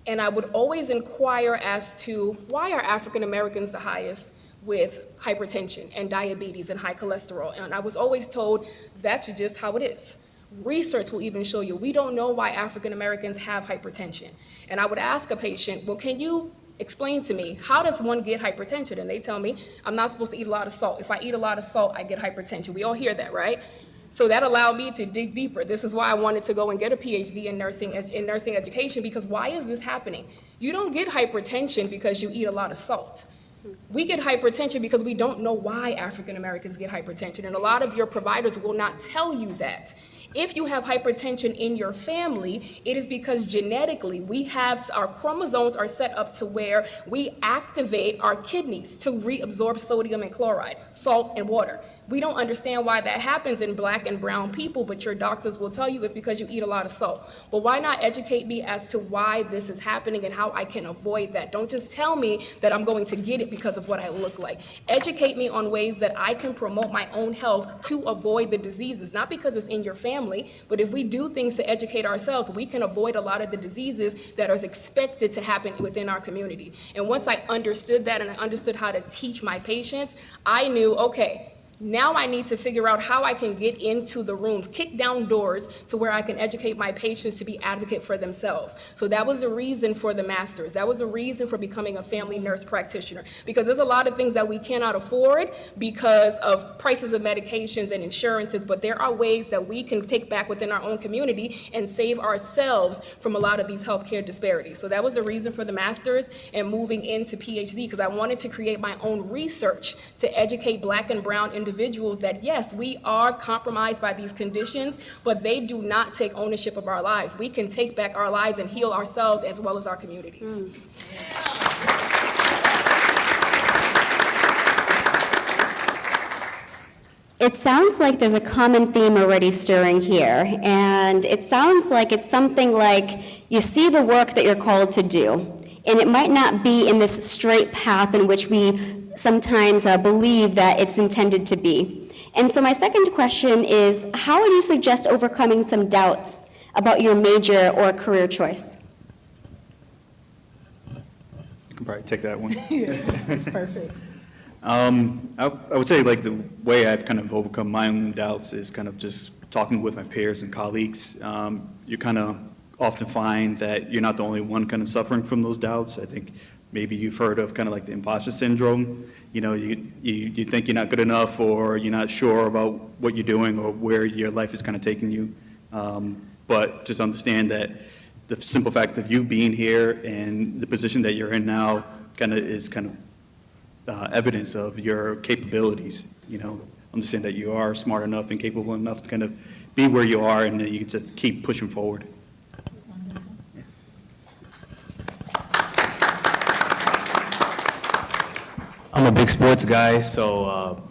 S6: And I would always inquire as to why are African Americans the highest with hypertension and diabetes and high cholesterol? And I was always told that's just how it is. Research will even show you we don't know why African Americans have hypertension. And I would ask a patient, well, can you explain to me, how does one get hypertension? And they tell me, I'm not supposed to eat a lot of salt. If I eat a lot of salt, I get hypertension. We all hear that, right? So that allowed me to dig deeper. This is why I wanted to go and get a PhD in nursing education, because why is this happening? You don't get hypertension because you eat a lot of salt. We get hypertension because we don't know why African Americans get hypertension, and a lot of your providers will not tell you that. If you have hypertension in your family, it is because genetically our chromosomes are set up to where we activate our kidneys to reabsorb sodium and chloride, salt and water. We don't understand why that happens in Black and brown people, but your doctors will tell you it's because you eat a lot of salt. But why not educate me as to why this is happening and how I can avoid that? Don't just tell me that I'm going to get it because of what I look like. Educate me on ways that I can promote my own health to avoid the diseases, not because it's in your family, but if we do things to educate ourselves, we can avoid a lot of the diseases that are expected to happen within our community. And once I understood that and I understood how to teach my patients, I knew, okay, now I need to figure out how I can get into the rooms, kick down doors to where I can educate my patients to be advocate for themselves. So that was the reason for the master's. That was the reason for becoming a family nurse practitioner, because there's a lot of things that we cannot afford because of prices of medications and insurances, but there are ways that we can take back within our own community and save ourselves from a lot of these healthcare disparities. So that was the reason for the master's and moving into PhD, because I wanted to create my own research to educate Black and brown individuals that yes, we are compromised by these conditions, but they do not take ownership of our lives. We can take back our lives and heal ourselves as well as our communities.
S10: It sounds like there's a common theme already stirring here, and it sounds like it's something like you see the work that you're called to do, and it might not be in this straight path in which we sometimes believe that it's intended to be. And so my second question is, how would you suggest overcoming some doubts about your major or career choice?
S12: You can probably take that one.
S1: Yeah, that's perfect.
S12: I would say like the way I've kind of overcome my own doubts is kind of just talking with my peers and colleagues. You kind of often find that you're not the only one kind of suffering from those doubts. I think maybe you've heard of kind of like the imposter syndrome. You know, you think you're not good enough, or you're not sure about what you're doing or where your life is kind of taking you. But just understand that the simple fact of you being here and the position that you're in now kind of is kind of evidence of your capabilities. You know, understand that you are smart enough and capable enough to kind of be where you are, and that you can just keep pushing forward.
S1: That's wonderful.
S11: I'm a big sports guy, so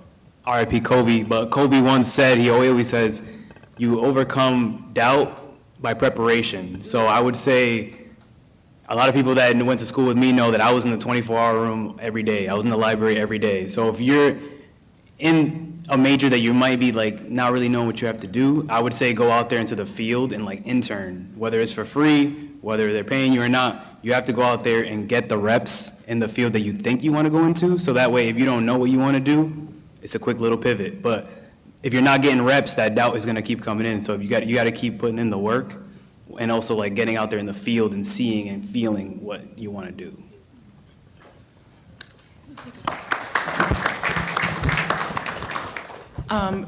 S11: RIP Kobe, but Kobe once said, he always says, you overcome doubt by preparation. So I would say a lot of people that went to school with me know that I was in the 24-hour room every day. I was in the library every day. So if you're in a major that you might be like not really knowing what you have to do, I would say go out there into the field and like intern, whether it's for free, whether they're paying you or not. You have to go out there and get the reps in the field that you think you want to go into. So that way, if you don't know what you want to do, it's a quick little pivot. But if you're not getting reps, that doubt is going to keep coming in. So if you got to keep putting in the work, and also like getting out there in the field and seeing and feeling what you want to do.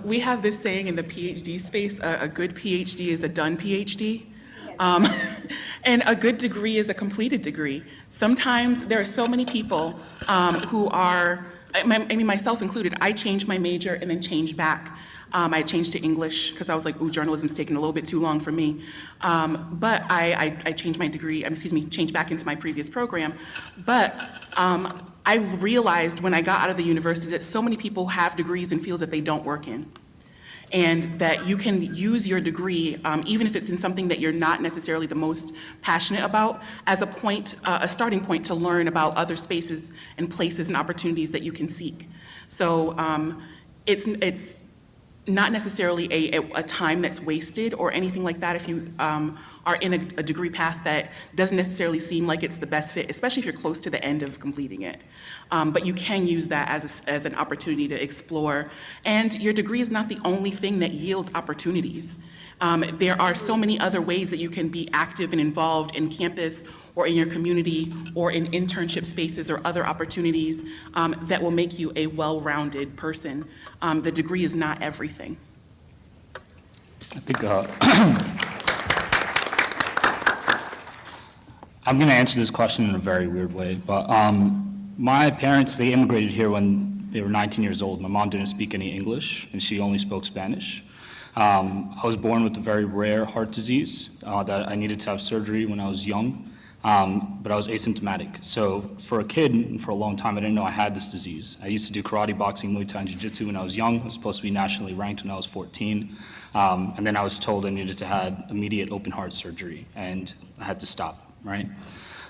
S13: We have this saying in the PhD space, a good PhD is a done PhD. And a good degree is a completed degree. Sometimes there are so many people who are, I mean, myself included, I changed my major and then changed back. I changed to English because I was like, ooh, journalism's taking a little bit too long for me. But I changed my degree, changed back into my previous program. But I realized when I got out of the university that so many people have degrees in fields that they don't work in. And that you can use your degree, even if it's in something that you're not necessarily the most passionate about, as a point, a starting point to learn about other spaces and places and opportunities that you can seek. So it's not necessarily a time that's wasted or anything like that if you are in a degree path that doesn't necessarily seem like it's the best fit, especially if you're close to the end of completing it. But you can use that as an opportunity to explore. And your degree is not the only thing that yields opportunities. There are so many other ways that you can be active and involved in campus or in your community or in internship spaces or other opportunities that will make you a well-rounded person. The degree is not everything.
S2: I think I'm going to answer this question in a very weird way, but my parents, they immigrated here when they were 19 years old. My mom didn't speak any English, and she only spoke Spanish. I was born with a very rare heart disease that I needed to have surgery when I was young, but I was asymptomatic. So for a kid, and for a long time, I didn't know I had this disease. I used to do karate, boxing, Muay Thai, and Jiu-Jitsu when I was young. I was supposed to be nationally ranked when I was 14. And then I was told I needed to have immediate open heart surgery, and I had to stop, right?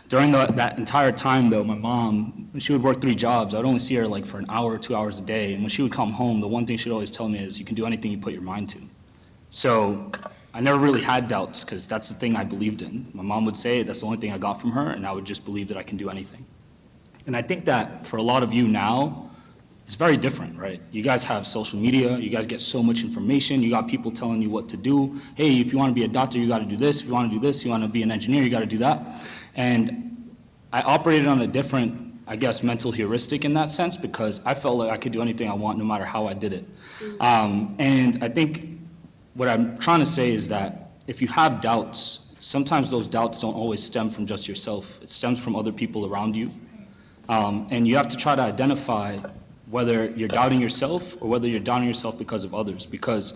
S2: During that entire time, though, my mom, when she would work 3 jobs, I would only see her like for an hour or 2 hours a day. And when she would come home, the one thing she'd always tell me is, you can do anything you put your mind to. So I never really had doubts, because that's the thing I believed in. My mom would say that's the only thing I got from her, and I would just believe that I can do anything. And I think that for a lot of you now, it's very different, right? You guys have social media, you guys get so much information, you got people telling you what to do. Hey, if you want to be a doctor, you got to do this. If you want to do this, you want to be an engineer, you got to do that. And I operated on a different, I guess, mental heuristic in that sense, because I felt like I could do anything I want no matter how I did it. And I think what I'm trying to say is that if you have doubts, sometimes those doubts don't always stem from just yourself. It stems from other people around you. And you have to try to identify whether you're doubting yourself or whether you're doubting yourself because of others. Because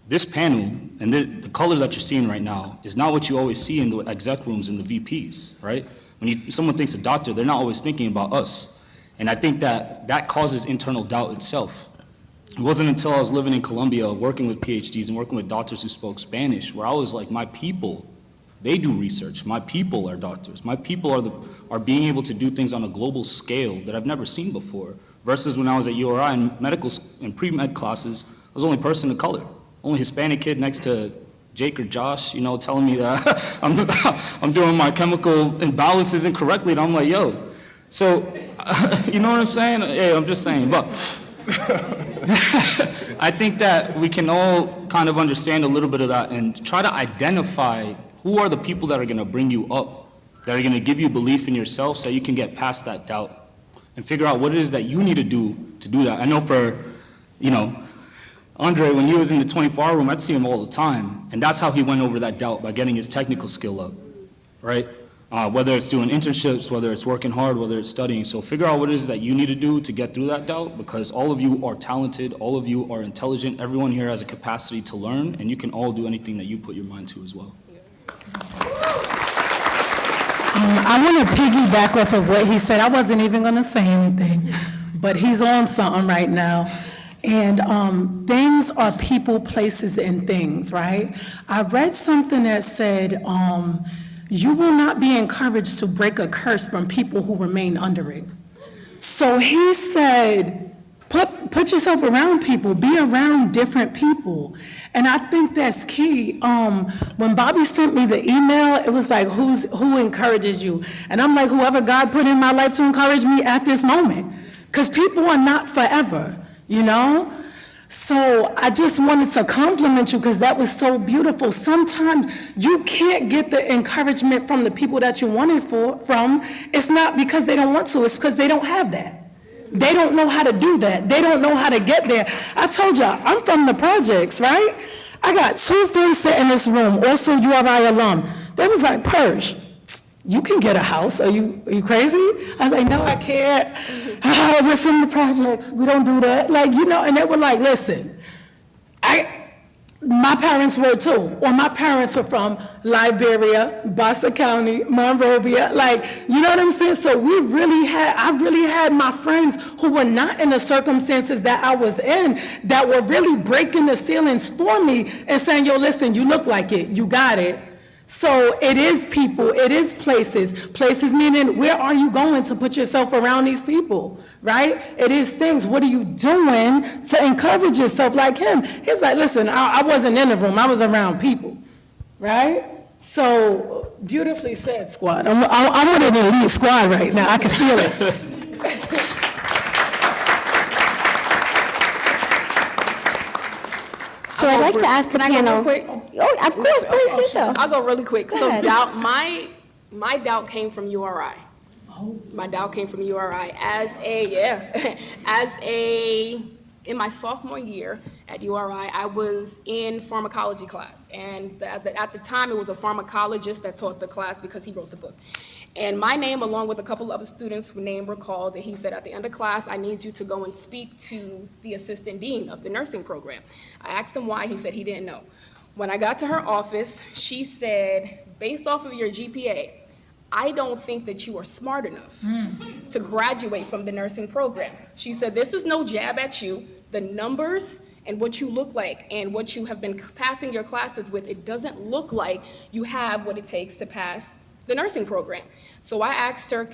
S2: this panel and the color that you're seeing right now is not what you always see in the exec rooms and the VPs, right? When someone thinks a doctor, they're not always thinking about us. And I think that causes internal doubt itself. It wasn't until I was living in Colombia, working with PhDs and working with doctors who spoke Spanish, where I was like, my people, they do research. My people are doctors. My people are being able to do things on a global scale that I've never seen before. Versus when I was at URI in pre-med classes, I was the only person of color, only Hispanic kid next to Jake or Josh, telling me that I'm doing my chemical imbalances incorrectly, and I'm like, yo. So You know what I'm saying? Yeah, I'm just saying, but I think that we can all kind of understand a little bit of that and try to identify who are the people that are going to bring you up, that are going to give you belief in yourself so you can get past that doubt and figure out what it is that you need to do that. I know for, Andre, when he was in the 24-hour room, I'd see him all the time, and that's how he went over that doubt, by getting his technical skill up, right? Whether it's doing internships, whether it's working hard, whether it's studying. So figure out what it is that you need to do to get through that doubt, because all of you are talented, all of you are intelligent, everyone here has a capacity to learn, and you can all do anything that you put your mind to as well.
S1: I want to piggyback off of what he said. I wasn't even going to say anything, but he's on something right now. And things are people, places, and things, right? I read something that said, you will not be encouraged to break a curse from people who remain under it. So he said, put yourself around people, be around different people. And I think that's key. When Bobby sent me the email, it was like, who encourages you? And I'm like, whoever God put in my life to encourage me at this moment. Because people are not forever, So I just wanted to compliment you because that was so beautiful. Sometimes you can't get the encouragement from the people that you want it from. It's not because they don't want to, it's because they don't have that. They don't know how to do that. They don't know how to get there. I told y'all, I'm from the projects, right? I got 2 friends sitting in this room, also URI alum. They was like, Persh, you can get a house. Are you crazy? I was like, no, I can't. We're from the projects. We don't do that. And they were like, listen, my parents were too. Or my parents were from Liberia, Bassa County, Monrovia. You know what I'm saying? So I really had my friends who were not in the circumstances that I was in, that were really breaking the ceilings for me and saying, yo, listen, you look like it. You got it. So it is people, it is places. Places meaning, where are you going to put yourself around these people, right? It is things, what are you doing to encourage yourself like him? He's like, listen, I wasn't in the room, I was around people, right? So, beautifully said, squad. I'm with an elite squad right now, I can feel it.
S10: So I'd like to ask the panel.
S6: Can I go real quick?
S10: Oh, of course, please do so.
S6: I'll go really quick.
S10: Go
S6: So
S10: ahead.
S6: doubt, my doubt came from URI. My doubt came from URI in my sophomore year at URI, I was in pharmacology class. And at the time, it was a pharmacologist that taught the class because he wrote the book. And my name, along with a couple other students whose name were called, and he said, at the end of class, I need you to go and speak to the assistant dean of the nursing program. I asked him why, he said he didn't know. When I got to her office, she said, based off of your GPA, I don't think that you are smart enough to graduate from the nursing program. She said, this is no jab at you. The numbers and what you look like and what you have been passing your classes with, it doesn't look like you have what it takes to pass the nursing program. So I asked her,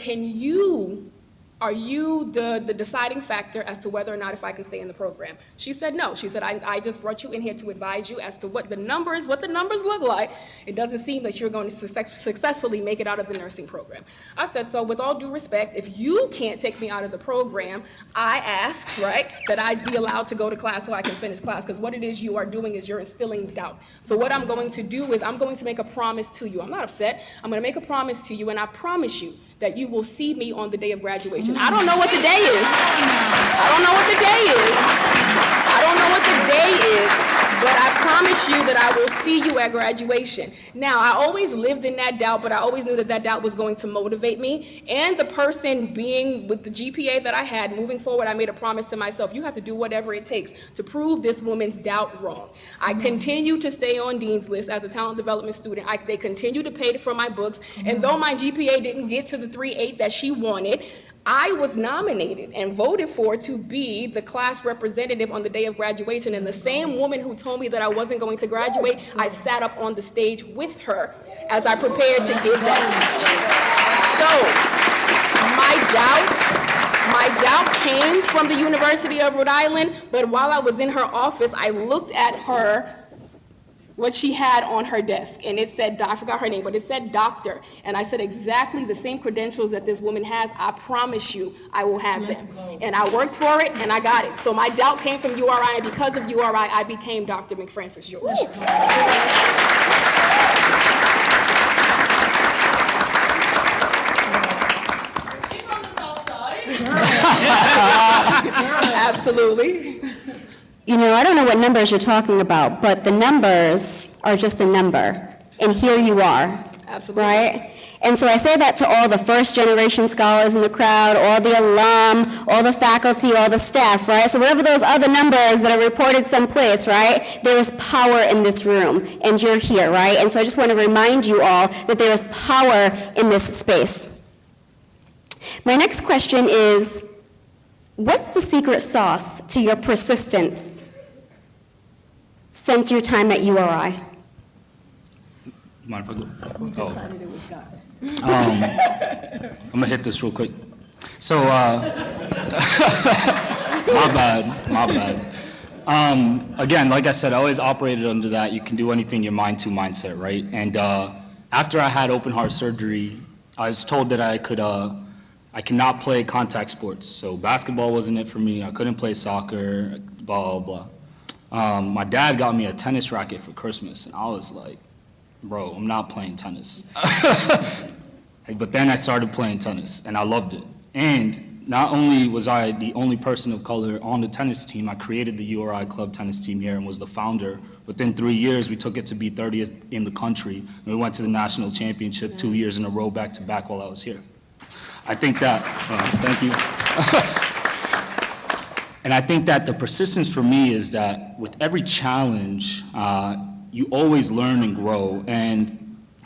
S6: are you the deciding factor as to whether or not if I can stay in the program? She said no. She said, I just brought you in here to advise you as to what the numbers look like. It doesn't seem that you're going to successfully make it out of the nursing program. I said, so with all due respect, if you can't take me out of the program, I ask, right, that I be allowed to go to class so I can finish class, because what it is you are doing is you're instilling doubt. So what I'm going to do is I'm going to make a promise to you. I'm not upset. I'm going to make a promise to you, and I promise you that you will see me on the day of graduation. I don't know what the day is. I don't know what the day is. I don't know what the day is, but I promise you that I will see you at graduation. Now, I always lived in that doubt, but I always knew that that doubt was going to motivate me. And the person being with the GPA that I had, moving forward, I made a promise to myself, you have to do whatever it takes to prove this woman's doubt wrong. I continue to stay on Dean's List as a talent development student. They continue to pay for my books. And though my GPA didn't get to the 3.8 that she wanted, I was nominated and voted for to be the class representative on the day of graduation. And the same woman who told me that I wasn't going to graduate, I sat up on the stage with her as I prepared to give that speech. So my doubt came from the University of Rhode Island, but while I was in her office, I looked at her what she had on her desk, and it said, I forgot her name, but it said doctor. And I said, exactly the same credentials that this woman has, I promise you, I will have them. And I worked for it, and I got it. So my doubt came from URI, and because of URI, I became Dr. McFrancis George. Absolutely.
S10: You know, I don't know what numbers you're talking about, but the numbers are just a number, and here you are.
S6: Absolutely.
S10: Right? And so I say that to all the first-generation scholars in the crowd, all the alum, all the faculty, all the staff, right? So whatever those other numbers that are reported someplace, right, there is power in this room, and you're here, right? And so I just want to remind you all that there is power in this space. My next question is, what's the secret sauce to your persistence since your time at URI?
S2: Mind if I go? I'm gonna hit this real quick. So, my bad. Again, like I said, I always operated under that you can do anything your mind to mindset, right? And after I had open heart surgery, I was told that I cannot play contact sports. So basketball wasn't it for me. I couldn't play soccer, blah, blah, blah. My dad got me a tennis racket for Christmas, and I was like, bro, I'm not playing tennis. But then I started playing tennis, and I loved it. And not only was I the only person of color on the tennis team, I created the URI club tennis team here and was the founder. Within 3 years, we took it to be 30th in the country. And we went to the national championship 2 years in a row back to back while I was here. I think that, thank you. And I think that the persistence for me is that with every challenge, you always learn and grow. And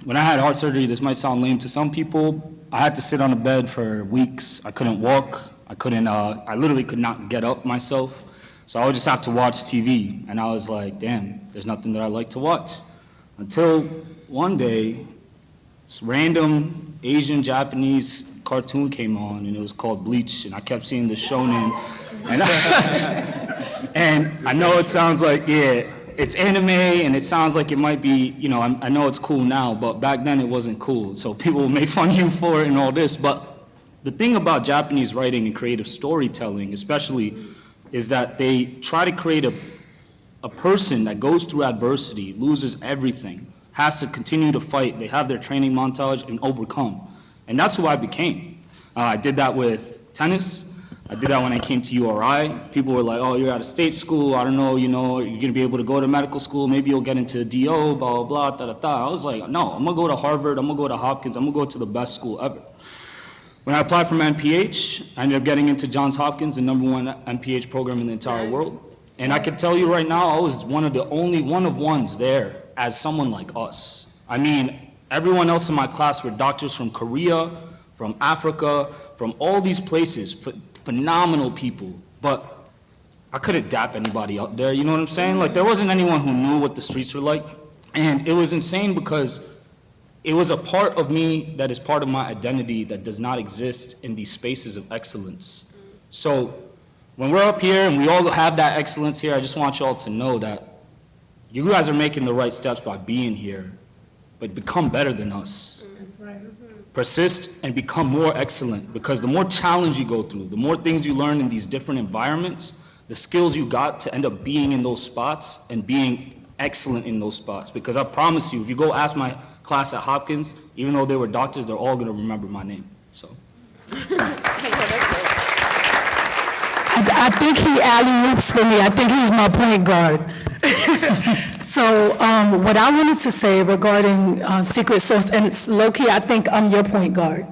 S2: when I had heart surgery, this might sound lame to some people, I had to sit on a bed for weeks. I couldn't walk. I literally could not get up myself. So I would just have to watch TV. And I was like, damn, there's nothing that I like to watch. Until one day, this random Asian, Japanese cartoon came on, and it was called Bleach, and I kept seeing the shonen. And I know it sounds like, yeah, it's anime, and it sounds like it might be, you know, I know it's cool now, but back then it wasn't cool. So people will make fun of you for it and all this. But the thing about Japanese writing and creative storytelling, especially, is that they try to create a person that goes through adversity, loses everything, has to continue to fight. They have their training montage and overcome. And that's who I became. I did that with tennis. I did that when I came to URI. People were like, oh, you're at a state school. I don't know, you know, you're going to be able to go to medical school. Maybe you'll get into DO, blah, blah, blah, da, da, da. I was like, no, I'm going to go to Harvard. I'm going to go to Hopkins. I'm going to go to the best school ever. When I applied for my MPH, I ended up getting into Johns Hopkins, the #1 MPH program in the entire world. And I can tell you right now, I was one of the only one-of-ones there as someone like us. I mean, everyone else in my class were doctors from Korea, from Africa, from all these places, phenomenal people. But I couldn't dap anybody up there, you know what I'm saying? Like, there wasn't anyone who knew what the streets were like. And it was insane because it was a part of me that is part of my identity that does not exist in these spaces of excellence. So when we're up here and we all have that excellence here, I just want you all to know that you guys are making the right steps by being here, but become better than us.
S1: That's right.
S2: Persist and become more excellent, because the more challenge you go through, the more things you learn in these different environments, the skills you got to end up being in those spots and being excellent in those spots. Because I promise you, if you go ask my class at Hopkins, even though they were doctors, they're all gonna remember my name, so.
S1: I think he alley-oops for me. I think he's my point guard. So what I wanted to say regarding secret sauce, and it's low-key, I think I'm your point guard.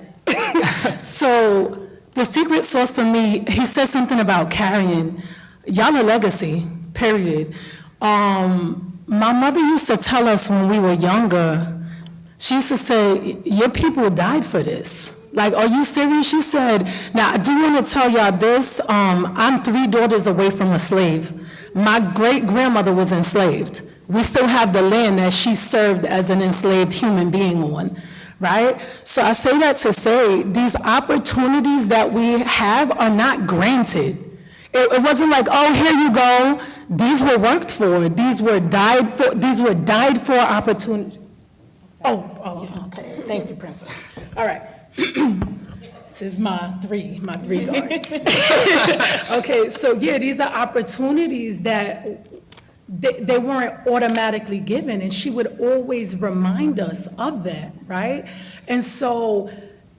S1: So the secret sauce for me, he said something about carrying. Y'all a legacy, period. My mother used to tell us when we were younger, she used to say, your people died for this. Like, are you serious? She said, now I do want to tell y'all this, I'm 3 daughters away from a slave. My great-grandmother was enslaved. We still have the land that she served as an enslaved human being on, right? So I say that to say, these opportunities that we have are not granted. It wasn't like, oh, here you go, These were worked for, these were died for opportunities. Oh, okay, thank you, Princess. All right. This is my three guard. Okay, so yeah, these are opportunities that they weren't automatically given, and she would always remind us of that, right? And so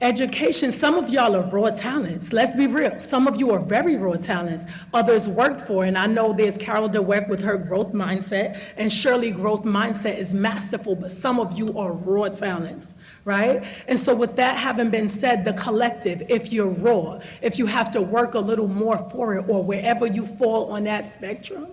S1: education, some of y'all are raw talents. Let's be real. Some of you are very raw talents. Others worked for, and I know there's Carol DeWeck with her growth mindset, and Shirley growth mindset is masterful, but some of you are raw talents, right? And so with that having been said, the collective, if you're raw, if you have to work a little more for it, or wherever you fall on that spectrum,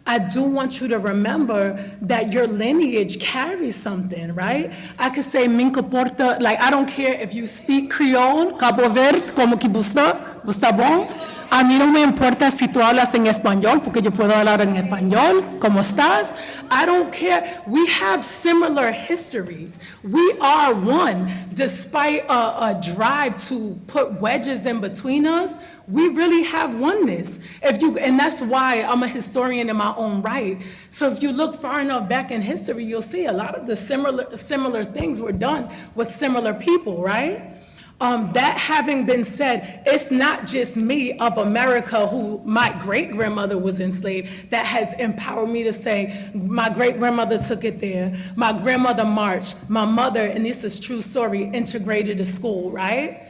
S1: I do want you to remember that your lineage carries something, right? I could say, Minka Porta, like, I don't care if you speak Creole, Cabo Verde, como que gusta bon. A mí no me importa si tú hablas en español, porque yo puedo hablar en español. ¿Cómo estás? I don't care. We have similar histories. We are one. Despite a drive to put wedges in between us, we really have oneness. And that's why I'm a historian in my own right. So if you look far enough back in history, you'll see a lot of the similar things were done with similar people, right? That having been said, it's not just me of America who my great-grandmother was enslaved that has empowered me to say, my great-grandmother took it there, my grandmother marched, my mother, and this is true story, integrated a school, right?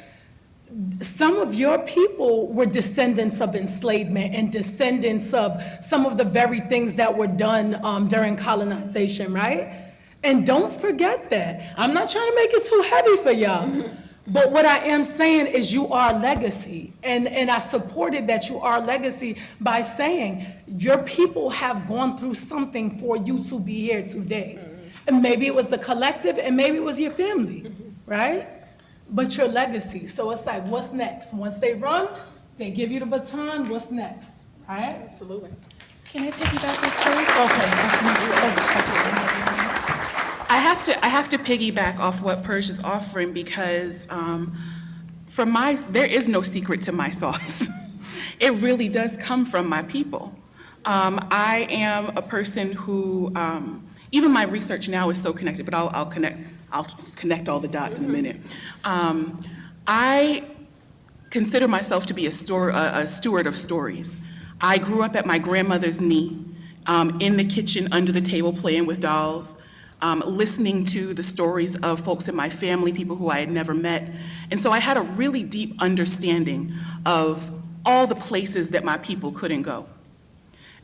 S1: Some of your people were descendants of enslavement and descendants of some of the very things that were done during colonization, right? And don't forget that. I'm not trying to make it too heavy for y'all. But what I am saying is you are legacy, and I supported that you are legacy by saying your people have gone through something for you to be here today. And maybe it was a collective, and maybe it was your family, right? But your legacy. So it's like, what's next? Once they run, they give you the baton, what's next, right?
S6: Absolutely.
S9: Can I piggyback with Kurt?
S1: Okay.
S13: I have to piggyback off what Persia is offering because there is no secret to my sauce. It really does come from my people. I am a person who, even my research now is so connected, but I'll connect all the dots in a minute. I consider myself to be a steward of stories. I grew up at my grandmother's knee, in the kitchen, under the table, playing with dolls. Listening to the stories of folks in my family, people who I had never met. And so I had a really deep understanding of all the places that my people couldn't go,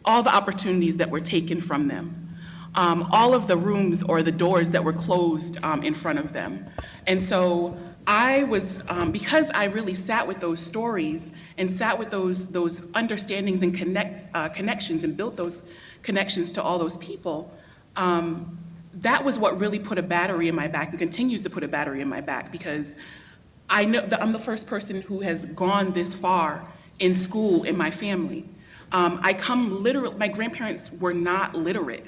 S13: all the opportunities that were taken from them, all of the rooms or the doors that were closed in front of them. And so I was, because I really sat with those stories and sat with those understandings and connections and built those connections to all those people, that was what really put a battery in my back and continues to put a battery in my back, because I know that I'm the first person who has gone this far in school in my family. My grandparents were not literate,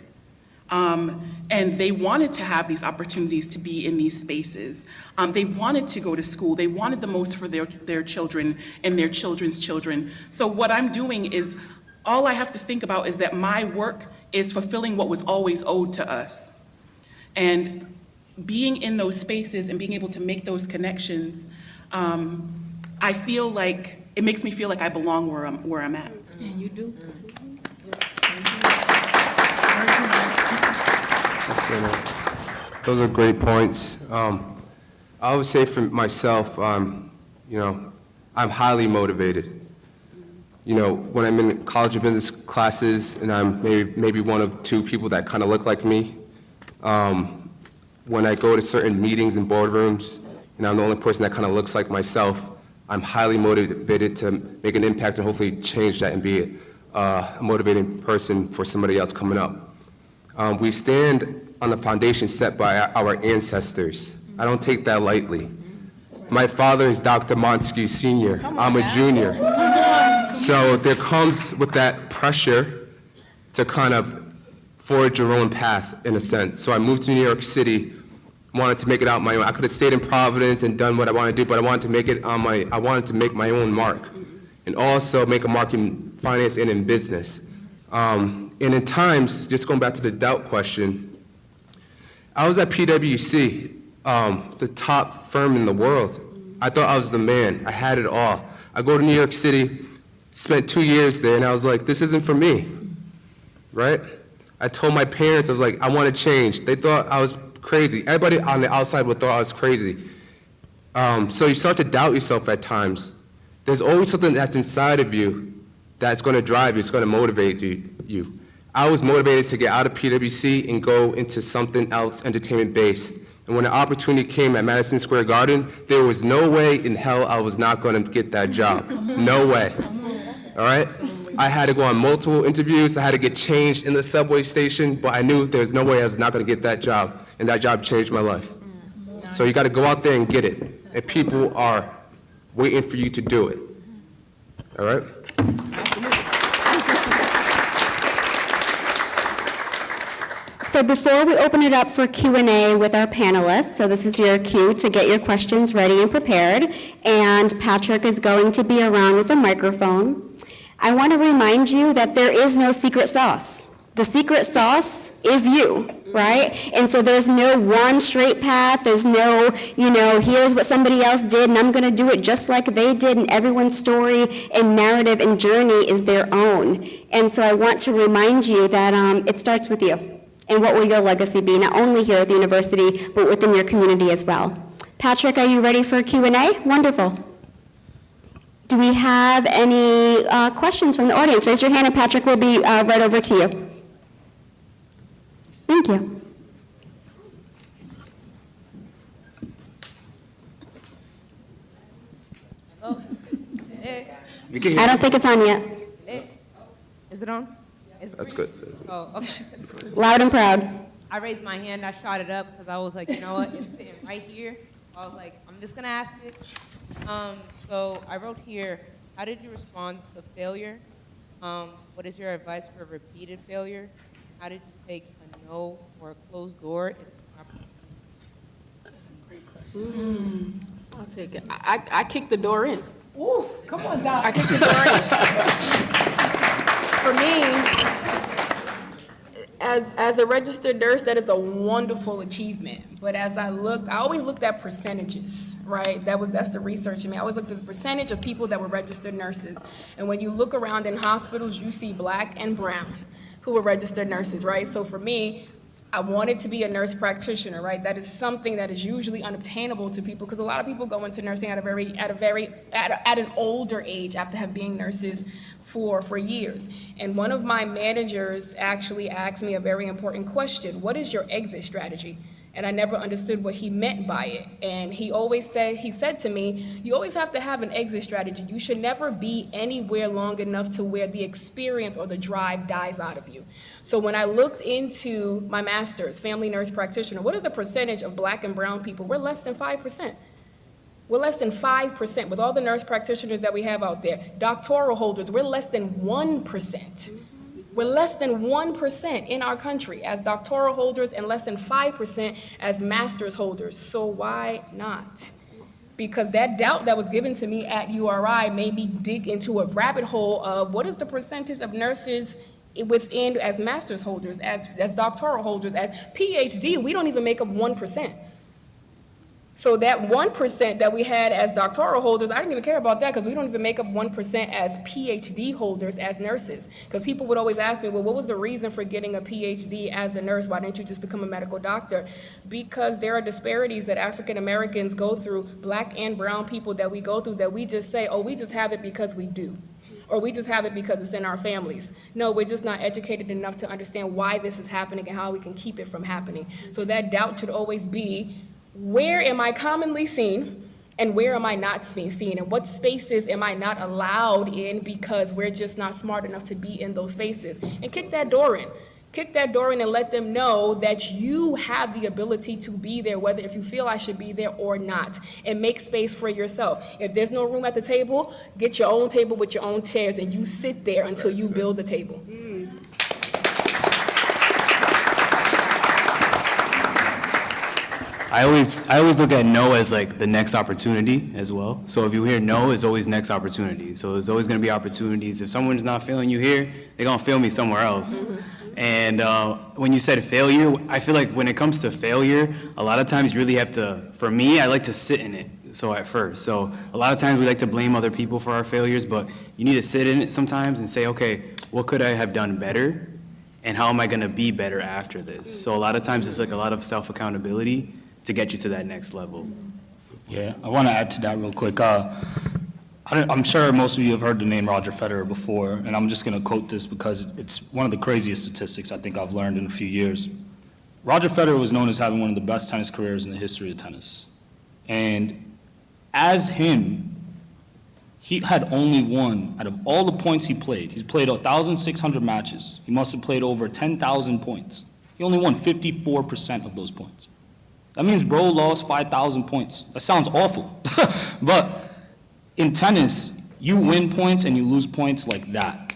S13: and they wanted to have these opportunities to be in these spaces. They wanted to go to school. They wanted the most for their children and their children's children. So what I'm doing is, all I have to think about is that my work is fulfilling what was always owed to us. And being in those spaces and being able to make those connections, I feel like, it makes me feel like I belong where I'm at.
S1: And you do.
S14: Those are great points. I would say for myself, I'm highly motivated. When I'm in college of business classes and I'm maybe one of two people that kind of look like me, when I go to certain meetings and boardrooms, and I'm the only person that kind of looks like myself, I'm highly motivated to make an impact and hopefully change that and be a motivating person for somebody else coming up. We stand on the foundation set by our ancestors. I don't take that lightly. My father is Dr. Montague Sr. I'm a junior. So there comes with that pressure to kind of forge your own path, in a sense. So I moved to New York City, wanted to make it out my own. I could have stayed in Providence and done what I wanted to do, but I wanted to make it I wanted to make my own mark, and also make a mark finance and in business. And in times, just going back to the doubt question, I was at PwC. It's the top firm in the world. I thought I was the man. I had it all. I go to New York City, spent 2 years there, and I was like, this isn't for me, right? I told my parents, I was like, I want to change. They thought I was crazy. Everybody on the outside would thought I was crazy. So you start to doubt yourself at times. There's always something that's inside of you that's going to drive you, it's going to motivate you. I was motivated to get out of PwC and go into something else entertainment-based. And when the opportunity came at Madison Square Garden, there was no way in hell I was not going to get that job. No way. All right? I had to go on multiple interviews. I had to get changed in the subway station, but I knew there was no way I was not going to get that job, and that job changed my life. So you got to go out there and get it, and people are waiting for you to do it. All right?
S10: So before we open it up for Q&A with our panelists, so this is your cue to get your questions ready and prepared, and Patrick is going to be around with a microphone. I want to remind you that there is no secret sauce. The secret sauce is you, right? And so there's no one straight path, there's no, here's what somebody else did and I'm going to do it just like they did, and everyone's story and narrative and journey is their own. And so I want to remind you that it starts with you. And what will your legacy be, not only here at the university, but within your community as well. Patrick, are you ready for Q&A? Wonderful. Do we have any questions from the audience? Raise your hand and Patrick will be right over to you. Thank you.
S15: Hello? Hey.
S10: I don't think it's on yet.
S15: Hey. Is it on?
S14: That's good.
S15: Oh, okay.
S10: Loud and proud.
S15: I raised my hand, I shot it up because I was like, you know what, it's sitting right here. I was like, I'm just gonna ask it. So I wrote here, how did you respond to failure? What is your advice for repeated failure? How did you take a no or a closed door into an opportunity?
S6: That's a great question. I'll take it. I kicked the door in.
S1: Ooh, come on, Doc.
S6: I kicked the door in. For me, as a registered nurse, that is a wonderful achievement. But as I always looked at percentages, right? That's the research in me. I always looked at the percentage of people that were registered nurses. And when you look around in hospitals, you see Black and brown who were registered nurses, right? So for me, I wanted to be a nurse practitioner, right? That is something that is usually unobtainable to people because a lot of people go into nursing at an older age after have been nurses for years. And one of my managers actually asked me a very important question: what is your exit strategy? And I never understood what he meant by it. And he said to me, you always have to have an exit strategy. You should never be anywhere long enough to where the experience or the drive dies out of you. So when I looked into my master's, family nurse practitioner, what are the percentage of Black and brown people? We're less than 5%. We're less than 5% with all the nurse practitioners that we have out there. Doctoral holders, we're less than 1%. We're less than 1% in our country as doctoral holders and less than 5% as master's holders. So why not? Because that doubt that was given to me at URI made me dig into a rabbit hole of what is the percentage of nurses within as master's holders, as doctoral holders, as PhD. We don't even make up 1%. So that 1% that we had as doctoral holders, I didn't even care about that because we don't even make up 1% as PhD holders as nurses. Because people would always ask me, well, what was the reason for getting a PhD as a nurse? Why didn't you just become a medical doctor? Because there are disparities that African Americans go through, Black and brown people that we go through, that we just say, oh, we just have it because we do. Or we just have it because it's in our families. No, we're just not educated enough to understand why this is happening and how we can keep it from happening. So that doubt should always be, where am I commonly seen and where am I not being seen? And what spaces am I not allowed in because we're just not smart enough to be in those spaces? And kick that door in. Kick that door in and let them know that you have the ability to be there, whether if you feel I should be there or not, and make space for yourself. If there's no room at the table, get your own table with your own chairs and you sit there until you build the table.
S11: I always look at no as like the next opportunity as well. So if you hear no, it's always next opportunity. So there's always going to be opportunities. If someone's not feeling you here, they're going to feel me somewhere else. And when you said failure, I feel like when it comes to failure, a lot of times you really have to, for me, I like to sit in it. So at first, so a lot of times we like to blame other people for our failures, but you need to sit in it sometimes and say, okay, what could I have done better? And how am I going to be better after this? So a lot of times it's like a lot of self-accountability to get you to that next level.
S2: Yeah, I want to add to that real quick. I'm sure most of you have heard the name Roger Federer before, and I'm just going to quote this because it's one of the craziest statistics I think I've learned in a few years. Roger Federer was known as having one of the best tennis careers in the history of tennis. And as him, he had only won, out of all the points he played, he's played 1,600 matches. He must have played over 10,000 points. He only won 54% of those points. That means bro lost 5,000 points. That sounds awful. But in tennis, you win points and you lose points like that.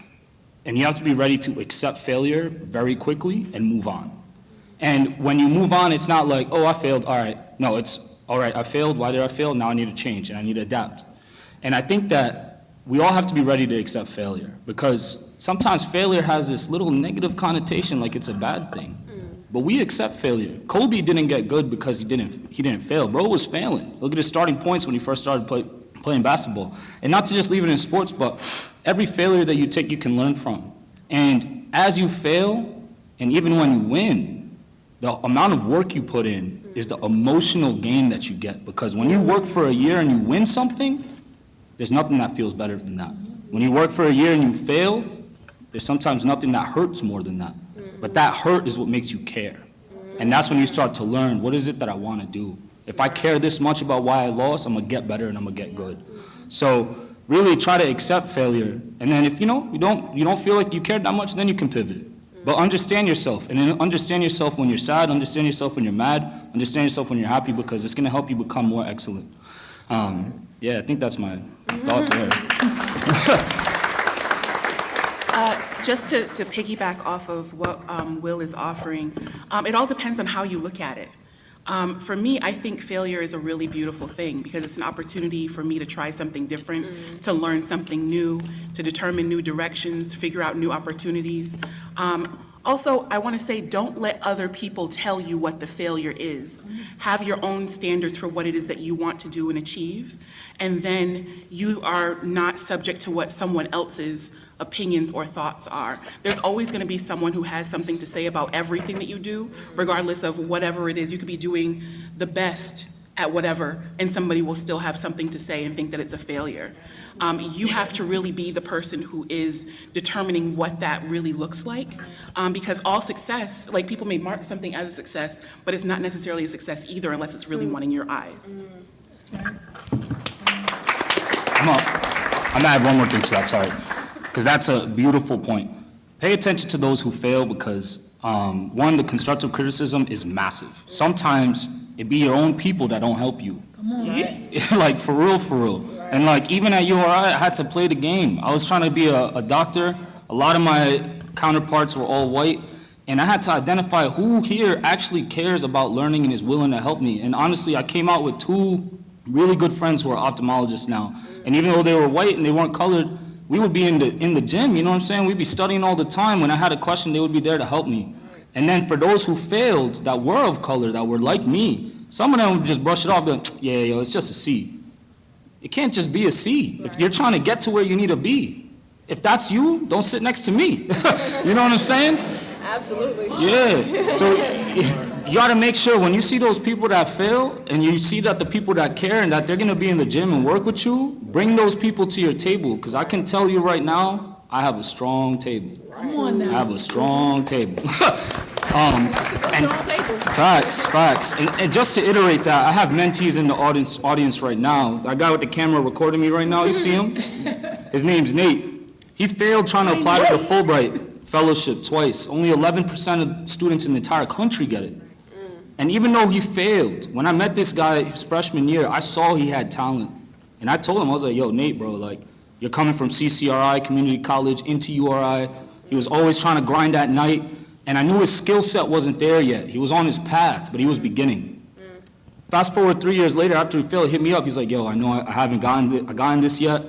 S2: And you have to be ready to accept failure very quickly and move on. And when you move on, it's not like, oh, I failed, all right. No, it's, all right, I failed, why did I fail? Now I need to change and I need to adapt. And I think that we all have to be ready to accept failure because sometimes failure has this little negative connotation like it's a bad thing. But we accept failure. Kobe didn't get good because he didn't fail. Bro was failing. Look at his starting points when he first started playing basketball. And not to just leave it in sports, but every failure that you take, you can learn from. And as you fail, and even when you win, the amount of work you put in is the emotional gain that you get. Because when you work for a year and you win something, there's nothing that feels better than that. When you work for a year and you fail, there's sometimes nothing that hurts more than that. But that hurt is what makes you care. And that's when you start to learn, what is it that I want to do? If I care this much about why I lost, I'm going to get better and I'm going to get good. So really try to accept failure. And then if you don't feel like you cared that much, then you can pivot. But understand yourself. And then understand yourself when you're sad, understand yourself when you're mad, understand yourself when you're happy, because it's going to help you become more excellent. Yeah, I think that's my thought there.
S13: Just to piggyback off of what Will is offering, it all depends on how you look at it. For me, I think failure is a really beautiful thing because it's an opportunity for me to try something different, to learn something new, to determine new directions, figure out new opportunities. Also, I want to say, don't let other people tell you what the failure is. Have your own standards for what it is that you want to do and achieve, and then you are not subject to what someone else's opinions or thoughts are. There's always going to be someone who has something to say about everything that you do, regardless of whatever it is. You could be doing the best at whatever, and somebody will still have something to say and think that it's a failure. You have to really be the person who is determining what that really looks like, because all success, like people may mark something as a success, but it's not necessarily a success either unless it's really one in your eyes.
S2: I'm gonna add one more thing to that, sorry, because that's a beautiful point. Pay attention to those who fail because, one, the constructive criticism is massive. Sometimes it be your own people that don't help you.
S1: Come on, right?
S2: Like, for real. And like, even at URI, I had to play the game. I was trying to be a doctor. A lot of my counterparts were all white. And I had to identify who here actually cares about learning and is willing to help me. And honestly, I came out with 2 really good friends who are ophthalmologists now. And even though they were white and they weren't colored, we would be in the gym, you know what I'm saying? We'd be studying all the time. When I had a question, they would be there to help me. And then for those who failed, that were of color, that were like me, some of them would just brush it off, like, yeah, it's just a C. It can't just be a C. If you're trying to get to where you need to be, if that's you, don't sit next to me. You know what I'm saying?
S6: Absolutely.
S2: Yeah, so you gotta make sure when you see those people that fail and you see that the people that care and that they're gonna be in the gym and work with you, bring those people to your table, because I can tell you right now, I have a strong table.
S1: Come on now.
S2: I have a strong table. And facts. And just to iterate that, I have mentees in the audience right now. That guy with the camera recording me right now, you see him? His name's Nate. He failed trying to apply to the Fulbright Fellowship twice. Only 11% of students in the entire country get it. And even though he failed, when I met this guy his freshman year, I saw he had talent. And I told him, I was like, yo, Nate, bro, like, you're coming from CCRI, community college, into URI. He was always trying to grind at night. And I knew his skill set wasn't there yet. He was on his path, but he was beginning. Fast forward 3 years later, after he failed, he hit me up. He's like, yo, I know I haven't gotten this yet.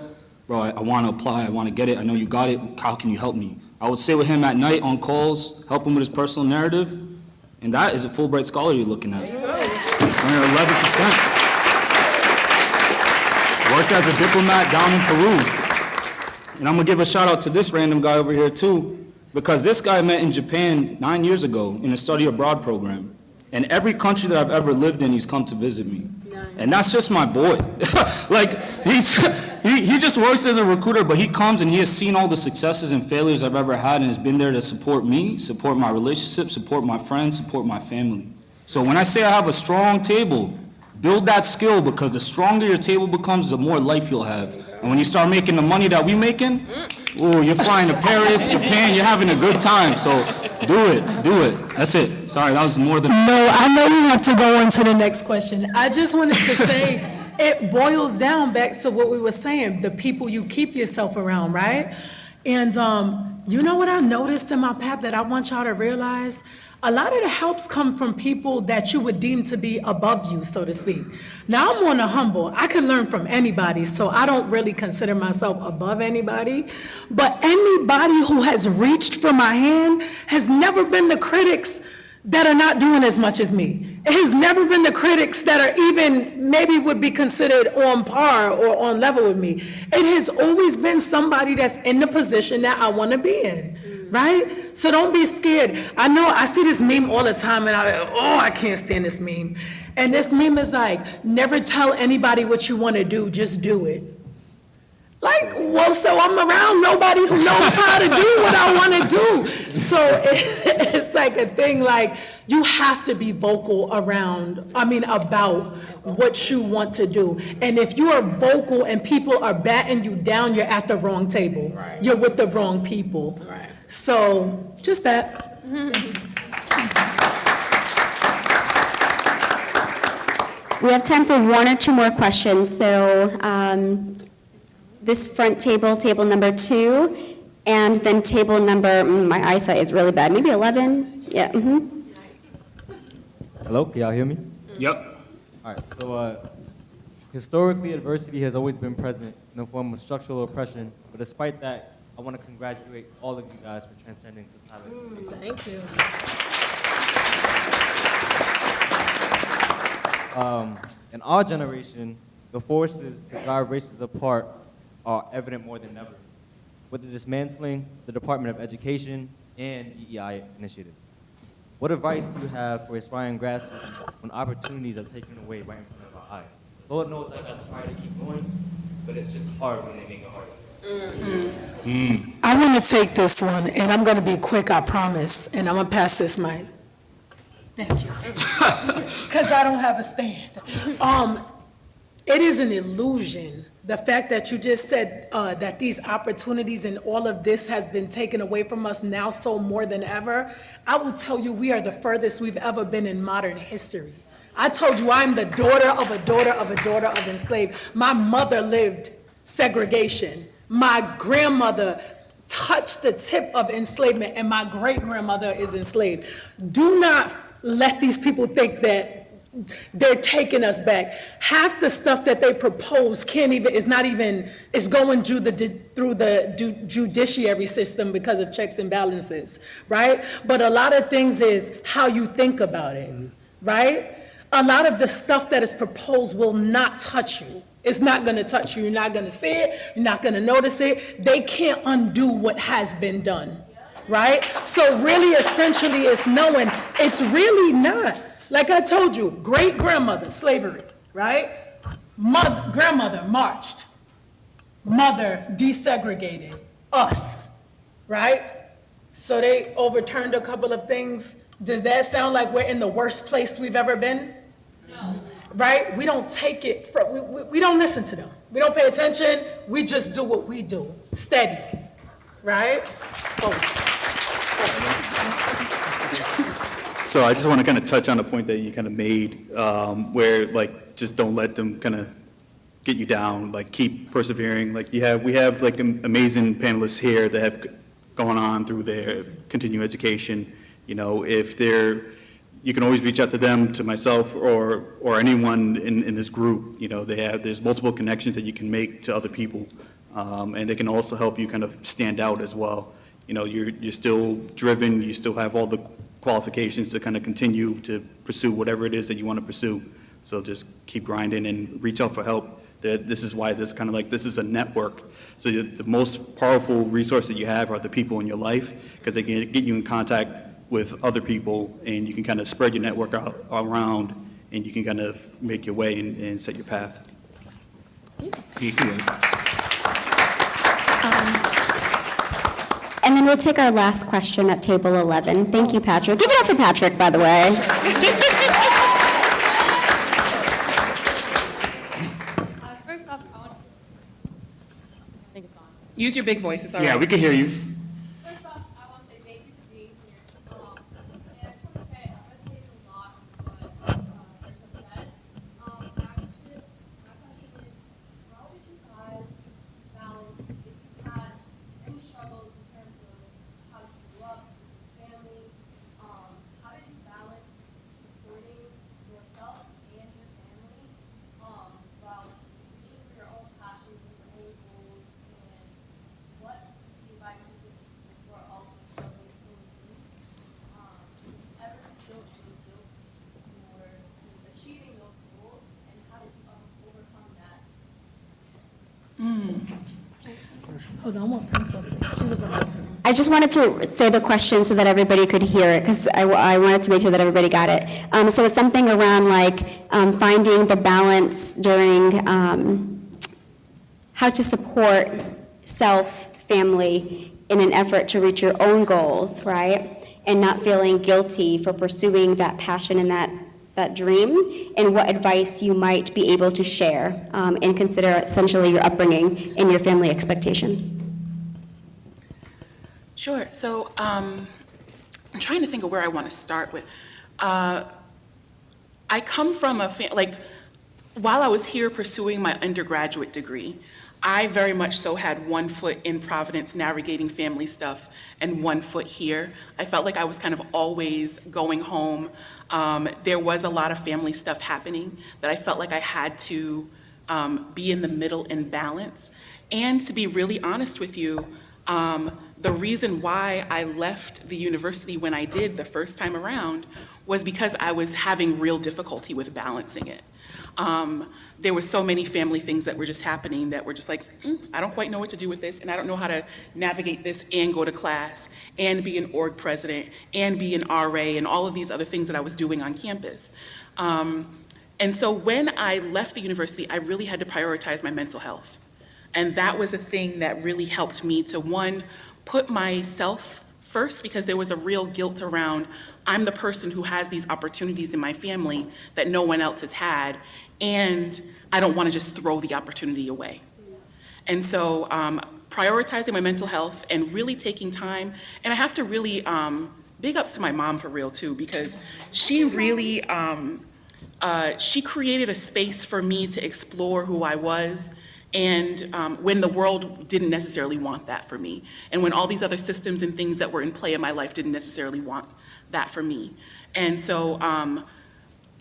S2: Bro, I want to apply. I want to get it. I know you got it. How can you help me? I would sit with him at night on calls, help him with his personal narrative, and that is a Fulbright scholar you're looking at. 11%. Worked as a diplomat down in Peru. And I'm going to give a shout out to this random guy over here too, because this guy met in Japan 9 years ago in a study abroad program. And every country that I've ever lived in, he's come to visit me. Nice. And that's just my boy. Like, he just works as a recruiter, but he comes and he has seen all the successes and failures I've ever had and has been there to support me, support my relationship, support my friends, support my family. So when I say I have a strong table, build that skill, because the stronger your table becomes, the more life you'll have. And when you start making the money that we making, ooh, you're flying to Paris, Japan, you're having a good time. So do it. That's it. Sorry, that was more than...
S1: No, I know we have to go on to the next question. I just wanted to say, it boils down back to what we were saying, the people you keep yourself around, right? And you know what I noticed in my path that I want y'all to realize? A lot of the helps come from people that you would deem to be above you, so to speak. Now, I'm on a humble. I can learn from anybody, so I don't really consider myself above anybody. But anybody who has reached for my hand has never been the critics that are not doing as much as me. It has never been the critics that are even maybe would be considered on par or on level with me. It has always been somebody that's in the position that I want to be in. Right? So don't be scared. I know I see this meme all the time and I can't stand this meme. And this meme is like, never tell anybody what you want to do, just do it. Like, well, so I'm around nobody who knows how to do what I want to do. So it's like a thing like, you have to be vocal about what you want to do. And if you are vocal and people are batting you down, you're at the wrong table. Right. You're with the wrong people. Right. So, just that.
S10: We have time for one or two more questions. So this front table, table number 2, and then table number, my eyesight is really bad, maybe 11? Yeah.
S16: Hello, can y'all hear me?
S2: Yep.
S16: All right, so historically, adversity has always been present in the form of structural oppression, but despite that, I want to congratulate all of you guys for transcending society.
S6: Thank you.
S16: In our generation, the forces to drive races apart are evident more than ever, with the dismantling the Department of Education and DEI initiatives. What advice do you have for aspiring grad students when opportunities are taken away right in front of our eyes? Lord knows I got the fire to keep going, but it's just hard when they make it hard.
S1: I want to take this one, and I'm going to be quick, I promise, and I'm going to pass this mic. Thank you. Because I don't have a stand. It is an illusion, the fact that you just said that these opportunities and all of this has been taken away from us now so more than ever. I will tell you, we are the furthest we've ever been in modern history. I told you I'm the daughter of a daughter of a daughter of enslaved. My mother lived segregation. My grandmother touched the tip of enslavement, and my great-grandmother is enslaved. Do not let these people think that they're taking us back. Half the stuff that they propose is going through the judiciary system because of checks and balances, right? But a lot of things is how you think about it, right? A lot of the stuff that is proposed will not touch you. It's not going to touch you. You're not going to see it. You're not going to notice it. They can't undo what has been done, right? So really, essentially, it's knowing it's really not. Like I told you, great-grandmother, slavery, right? Grandmother marched. Mother desegregated. Us, right? So they overturned a couple of things. Does that sound like we're in the worst place we've ever been? No. Right? We don't take it from, we don't listen to them. We don't pay attention. We just do what we do. Steady. Right?
S12: So I just want to kind of touch on a point that you kind of made, where like just don't let them kind of get you down. Like keep persevering. Like we have like amazing panelists here that have gone on through their continuing education. You know, if they're you can always reach out to them, to myself, or anyone in this group. You know, there's multiple connections that you can make to other people, and they can also help you kind of stand out as well. You know, you're still driven, you still have all the qualifications to kind of continue to pursue whatever it is that you want to pursue. So just keep grinding and reach out for help. This is why this is a network. So the most powerful resource that you have are the people in your life, because they can get you in contact with other people, and you can kind of spread your network out around, and you can kind of make your way and set your path.
S10: And then we'll take our last question at table 11. Thank you, Patrick. Give it up for Patrick, by the way.
S17: First off, I want to
S13: Use your big voice, it's all right.
S2: Yeah, we can hear you.
S17: First off, I want to say thank you for being here. And I just want to say I resonated a lot with what Rachel said. My question is, how did you guys balance, if you had any struggles in terms of how you grew up, family, how did you balance supporting yourself and your family while reaching for your own passions and your own goals, and what advice you give people who are also struggling with those things? Ever feel any guilt for achieving those goals, and how did you overcome that?
S1: Hold on, I want Princess. She was about to.
S10: I just wanted to say the question so that everybody could hear it, because I wanted to make sure that everybody got it. So it's something around like finding the balance during how to support self, family in an effort to reach your own goals, right? And not feeling guilty for pursuing that passion and that dream, and what advice you might be able to share and consider essentially your upbringing and your family expectations.
S13: Sure. So I'm trying to think of where I want to start with. I come from while I was here pursuing my undergraduate degree, I very much so had one foot in Providence navigating family stuff and one foot here. I felt like I was kind of always going home. There was a lot of family stuff happening that I felt like I had to be in the middle and balance. And to be really honest with you, the reason why I left the university when I did the first time around was because I was having real difficulty with balancing it. There were so many family things that were just happening that were just like, I don't quite know what to do with this, and I don't know how to navigate this and go to class and be an org president and be an RA and all of these other things that I was doing on campus. And so when I left the university, I really had to prioritize my mental health. And that was a thing that really helped me to, one, put myself first, because there was a real guilt around, I'm the person who has these opportunities in my family that no one else has had, and I don't want to just throw the opportunity away. And so prioritizing my mental health and really taking time, and I have to really, big ups to my mom for real too, because she really, she created a space for me to explore who I was, and when the world didn't necessarily want that for me, and when all these other systems and things that were in play in my life didn't necessarily want that for me. And so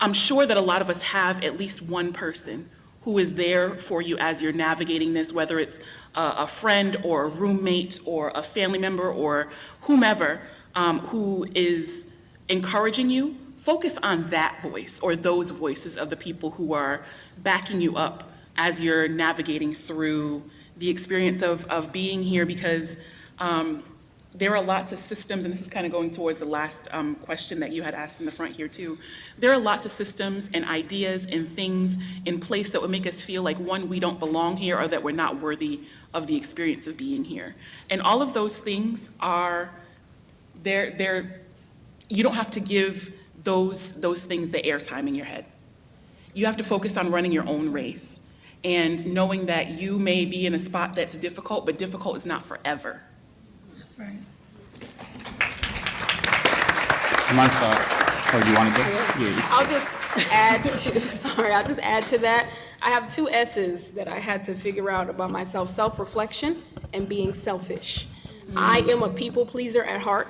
S13: I'm sure that a lot of us have at least one person who is there for you as you're navigating this, whether it's a friend or a roommate or a family member or whomever who is encouraging you. Focus on that voice or those voices of the people who are backing you up as you're navigating through the experience of being here, because there are lots of systems, and this is kind of going towards the last question that you had asked in the front here too. There are lots of systems and ideas and things in place that would make us feel like, one, we don't belong here, or that we're not worthy of the experience of being here. And all of those things are, you don't have to give those things the airtime in your head. You have to focus on running your own race and knowing that you may be in a spot that's difficult, but difficult is not forever.
S1: That's right.
S2: Or do you want to go? Yeah.
S6: I'll just add to that. I have two S's that I had to figure out about myself: self-reflection and being selfish. I am a people pleaser at heart.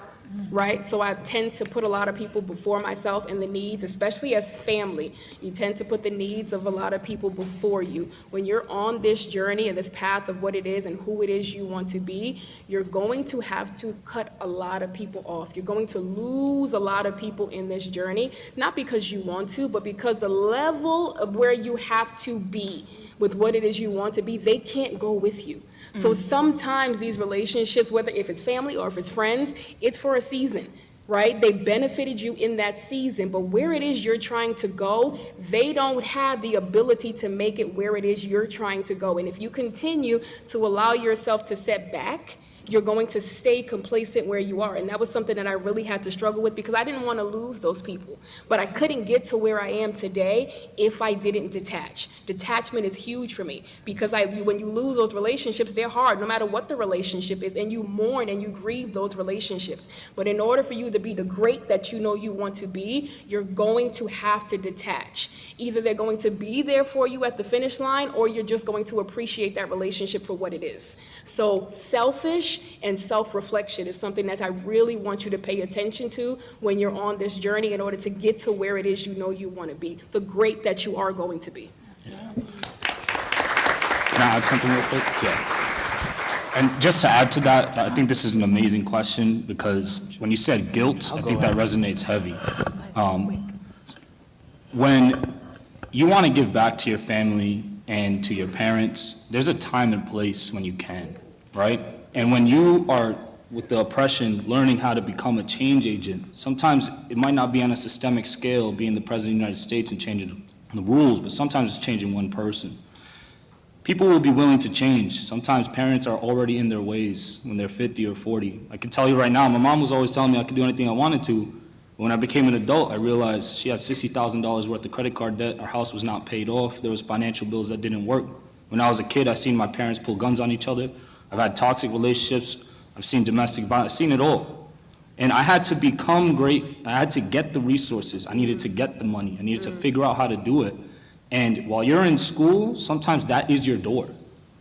S6: right? So I tend to put a lot of people before myself and the needs, especially as family. You tend to put the needs of a lot of people before you. When you're on this journey and this path of what it is and who it is you want to be, you're going to have to cut a lot of people off. You're going to lose a lot of people in this journey, not because you want to, but because the level of where you have to be with what it is you want to be, they can't go with you. So sometimes these relationships, whether if it's family or if it's friends, it's for a season, right? They benefited you in that season, but where it is you're trying to go, they don't have the ability to make it where it is you're trying to go. And if you continue to allow yourself to set back, you're going to stay complacent where you are. And that was something that I really had to struggle with because I didn't want to lose those people. But I couldn't get to where I am today if I didn't detach. Detachment is huge for me because when you lose those relationships, they're hard, no matter what the relationship is, and you mourn and you grieve those relationships. But in order for you to be the great that you know you want to be, you're going to have to detach. Either they're going to be there for you at the finish line, or you're just going to appreciate that relationship for what it is. So selfish and self-reflection is something that I really want you to pay attention to when you're on this journey in order to get to where it is you know you want to be, the great that you are going to be.
S2: Can I add something real quick? Yeah. And just to add to that, I think this is an amazing question because when you said guilt, I think that resonates heavy. When you want to give back to your family and to your parents, there's a time and place when you can, right? And when you are with the oppression, learning how to become a change agent, sometimes it might not be on a systemic scale, being the president of the United States and changing the rules, but sometimes it's changing one person. People will be willing to change. Sometimes parents are already in their ways when they're 50 or 40. I can tell you right now, my mom was always telling me I could do anything I wanted to. But when I became an adult, I realized she had $60,000 worth of credit card debt. Our house was not paid off. There was financial bills that didn't work. When I was a kid, I seen my parents pull guns on each other. I've had toxic relationships. I've seen domestic violence. I've seen it all. And I had to become great. I had to get the resources. I needed to get the money. I needed to figure out how to do it. And while you're in school, sometimes that is your door,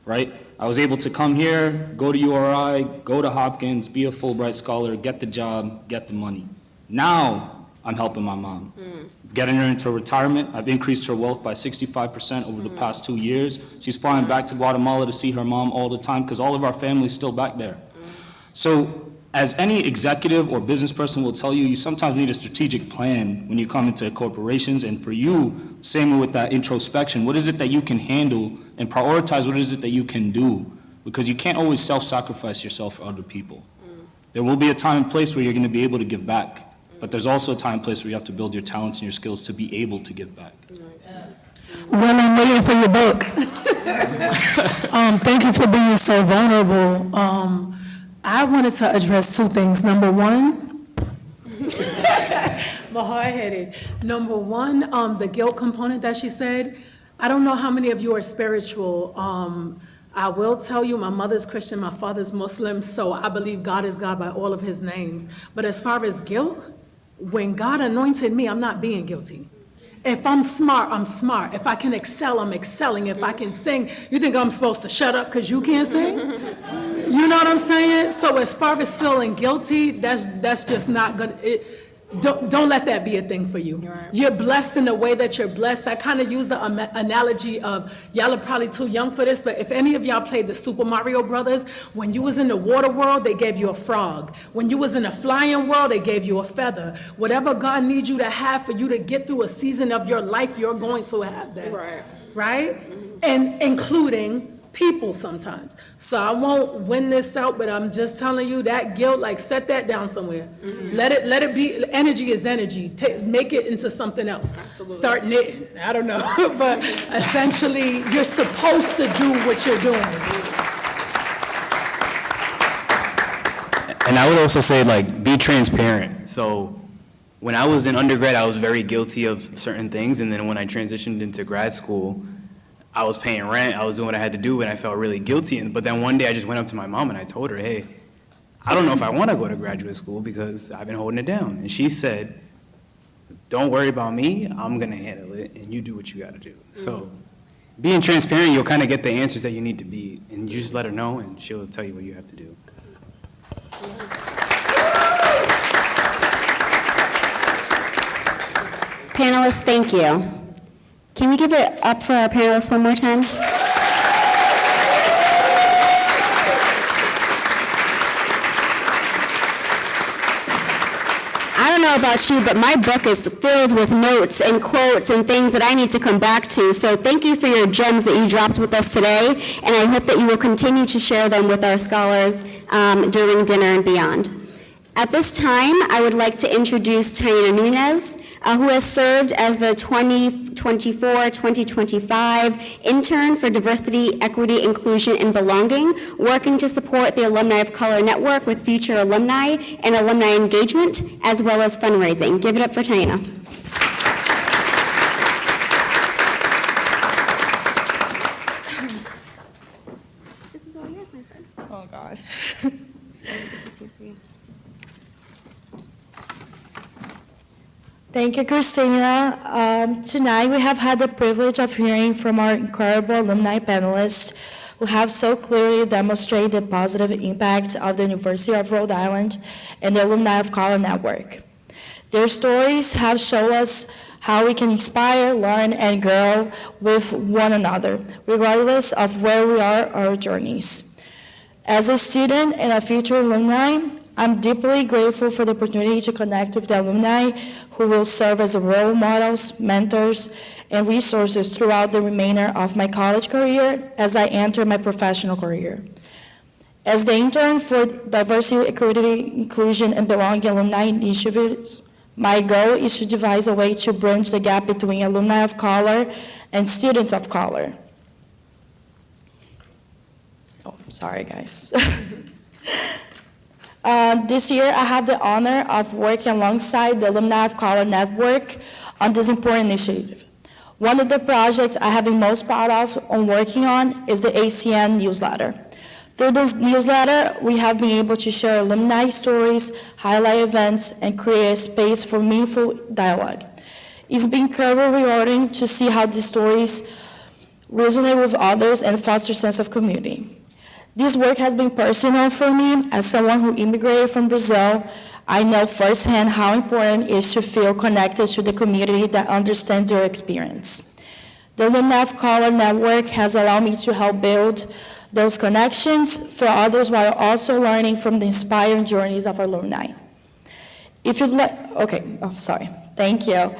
S2: right? I was able to come here, go to URI, go to Hopkins, be a Fulbright scholar, get the job, get the money. Now I'm helping my mom. Getting her into retirement. I've increased her wealth by 65% over the past 2 years. She's flying back to Guatemala to see her mom all the time because all of our family's still back there. So as any executive or business person will tell you, you sometimes need a strategic plan when you come into corporations. And for you, same with that introspection, what is it that you can handle and prioritize what is it that you can do? Because you can't always self-sacrifice yourself for other people. There will be a time and place where you're going to be able to give back. But there's also a time and place where you have to build your talents and your skills to be able to give back.
S1: Well, I'm waiting for your book. Thank you for being so vulnerable. I wanted to address two things. Number one, but hard-headed. Number one, the guilt component that she said. I don't know how many of you are spiritual. I will tell you, my mother's Christian, my father's Muslim, so I believe God is God by all of his names. But as far as guilt, when God anointed me, I'm not being guilty. If I'm smart, I'm smart. If I can excel, I'm excelling. If I can sing, you think I'm supposed to shut up because you can't sing? You know what I'm saying? So as far as feeling guilty, that's just not good. Don't let that be a thing for you. You're blessed in the way that you're blessed. I kind of use the analogy of, y'all are probably too young for this, but if any of y'all played the Super Mario Brothers, when you was in the water world, they gave you a frog. When you was in the flying world, they gave you a feather. Whatever God needs you to have for you to get through a season of your life, you're going to have that. Right? And including people sometimes. So I won't win this out, but I'm just telling you that guilt, like set that down somewhere. Let it be, energy is energy. Make it into something else. Start knitting, I don't know. But essentially, you're supposed to do what you're doing.
S11: And I would also say, like, be transparent. So when I was in undergrad, I was very guilty of certain things. And then when I transitioned into grad school, I was paying rent, I was doing what I had to do, and I felt really guilty. But then one day I just went up to my mom and I told her, hey, I don't know if I want to go to graduate school because I've been holding it down. And she said, don't worry about me, I'm going to handle it, and you do what you got to do. So being transparent, you'll kind of get the answers that you need to be, and you just let her know, and she'll tell you what you have to do.
S10: Panelists, thank you. Can we give it up for our panelists one more time? I don't know about you, but my book is filled with notes and quotes and things that I need to come back to. So thank you for your gems that you dropped with us today, and I hope that you will continue to share them with our scholars during dinner and beyond. At this time, I would like to introduce Taina Nunez, who has served as the 2024-2025 Intern for Diversity, Equity, Inclusion, and Belonging, working to support the Alumni of Color Network with future alumni and alumni engagement, as well as fundraising. Give it up for Taina. This is all yours, my friend.
S18: Oh, God.
S10: This is here for you.
S18: Thank you, Christina. Tonight, we have had the privilege of hearing from our incredible alumni panelists who have so clearly demonstrated the positive impact of the University of Rhode Island and the Alumni of Color Network. Their stories have shown us how we can inspire, learn, and grow with one another, regardless of where we are on our journeys. As a student and a future alumni, I'm deeply grateful for the opportunity to connect with the alumni who will serve as role models, mentors, and resources throughout the remainder of my college career as I enter my professional career. As the intern for Diversity, Equity, Inclusion, and Belonging Alumni Initiatives, my goal is to devise a way to bridge the gap between alumni of color and students of color. Oh, sorry, guys. This year, I have the honor of working alongside the Alumni of Color Network on this important initiative. One of the projects I have been most proud of working on is the ACN newsletter. Through this newsletter, we have been able to share alumni stories, highlight events, and create a space for meaningful dialogue. It's been incredibly rewarding to see how these stories resonate with others and foster a sense of community. This work has been personal for me. As someone who immigrated from Brazil, I know firsthand how important it is to feel connected to the community that understands your experience. The Alumni of Color Network has allowed me to help build those connections for others while also learning from the inspiring journeys of our alumni. If you'd like, thank you.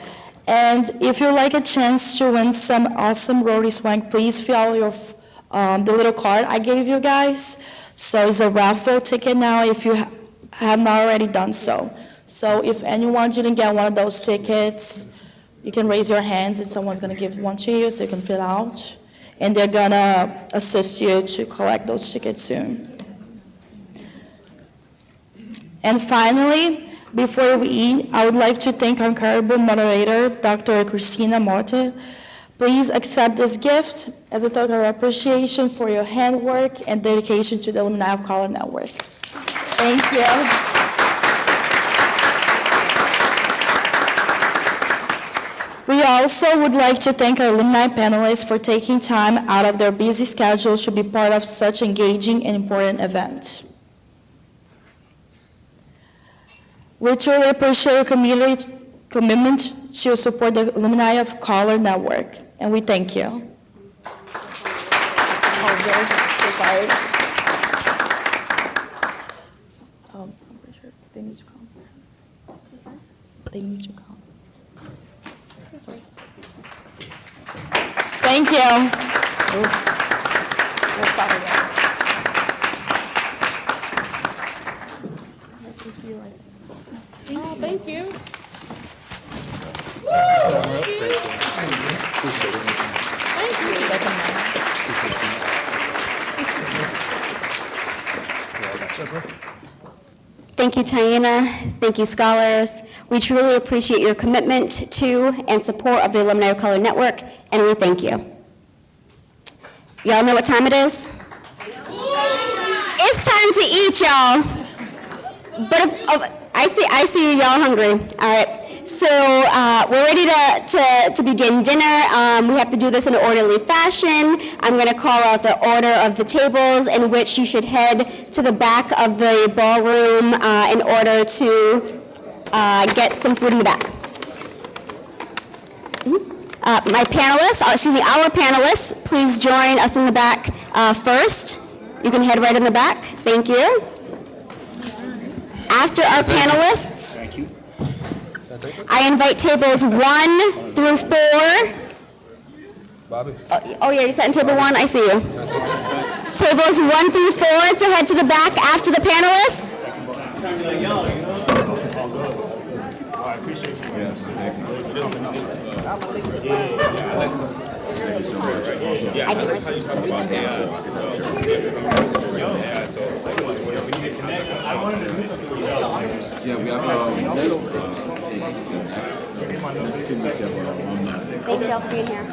S18: And if you'd like a chance to win some awesome Rotary Swank, please fill out your the little card I gave you guys. So it's a raffle ticket now if you have not already done so. So if anyone didn't get one of those tickets, you can raise your hands and someone's gonna give one to you so you can fill out. And they're gonna assist you to collect those tickets soon. And finally, before we eat, I would like to thank our incredible moderator, Dr. Christina Morte. Please accept this gift as a token of appreciation for your handwork and dedication to the Alumni of Color Network. Thank you. We also would like to thank our alumni panelists for taking time out of their busy schedules to be part of such engaging and important event. We truly appreciate your commitment to support the Alumni of Color Network, and we thank you. I'm pretty sure they need to come. They need to come. Thank you.
S6: Oh, thank you.
S10: Thank you, Taina. Thank you, scholars. We truly appreciate your commitment to and support of the Alumni of Color Network, and we thank you. Y'all know what time it is? It's time to eat, y'all. But I see y'all hungry. All right. So we're ready to begin dinner. We have to do this in an orderly fashion. I'm going to call out the order of the tables in which you should head to the back of the ballroom in order to get some food in the back. My panelists, our panelists, please join us in the back first. You can head right in the back. Thank you. After our panelists, I invite tables 1 through 4.
S14: Bobby?
S10: Oh, yeah, you sat in table 1? I see you. Tables 1 through 4 to head to the back after the panelists.
S7: Yeah, we have,
S10: Thanks, y'all, for being here.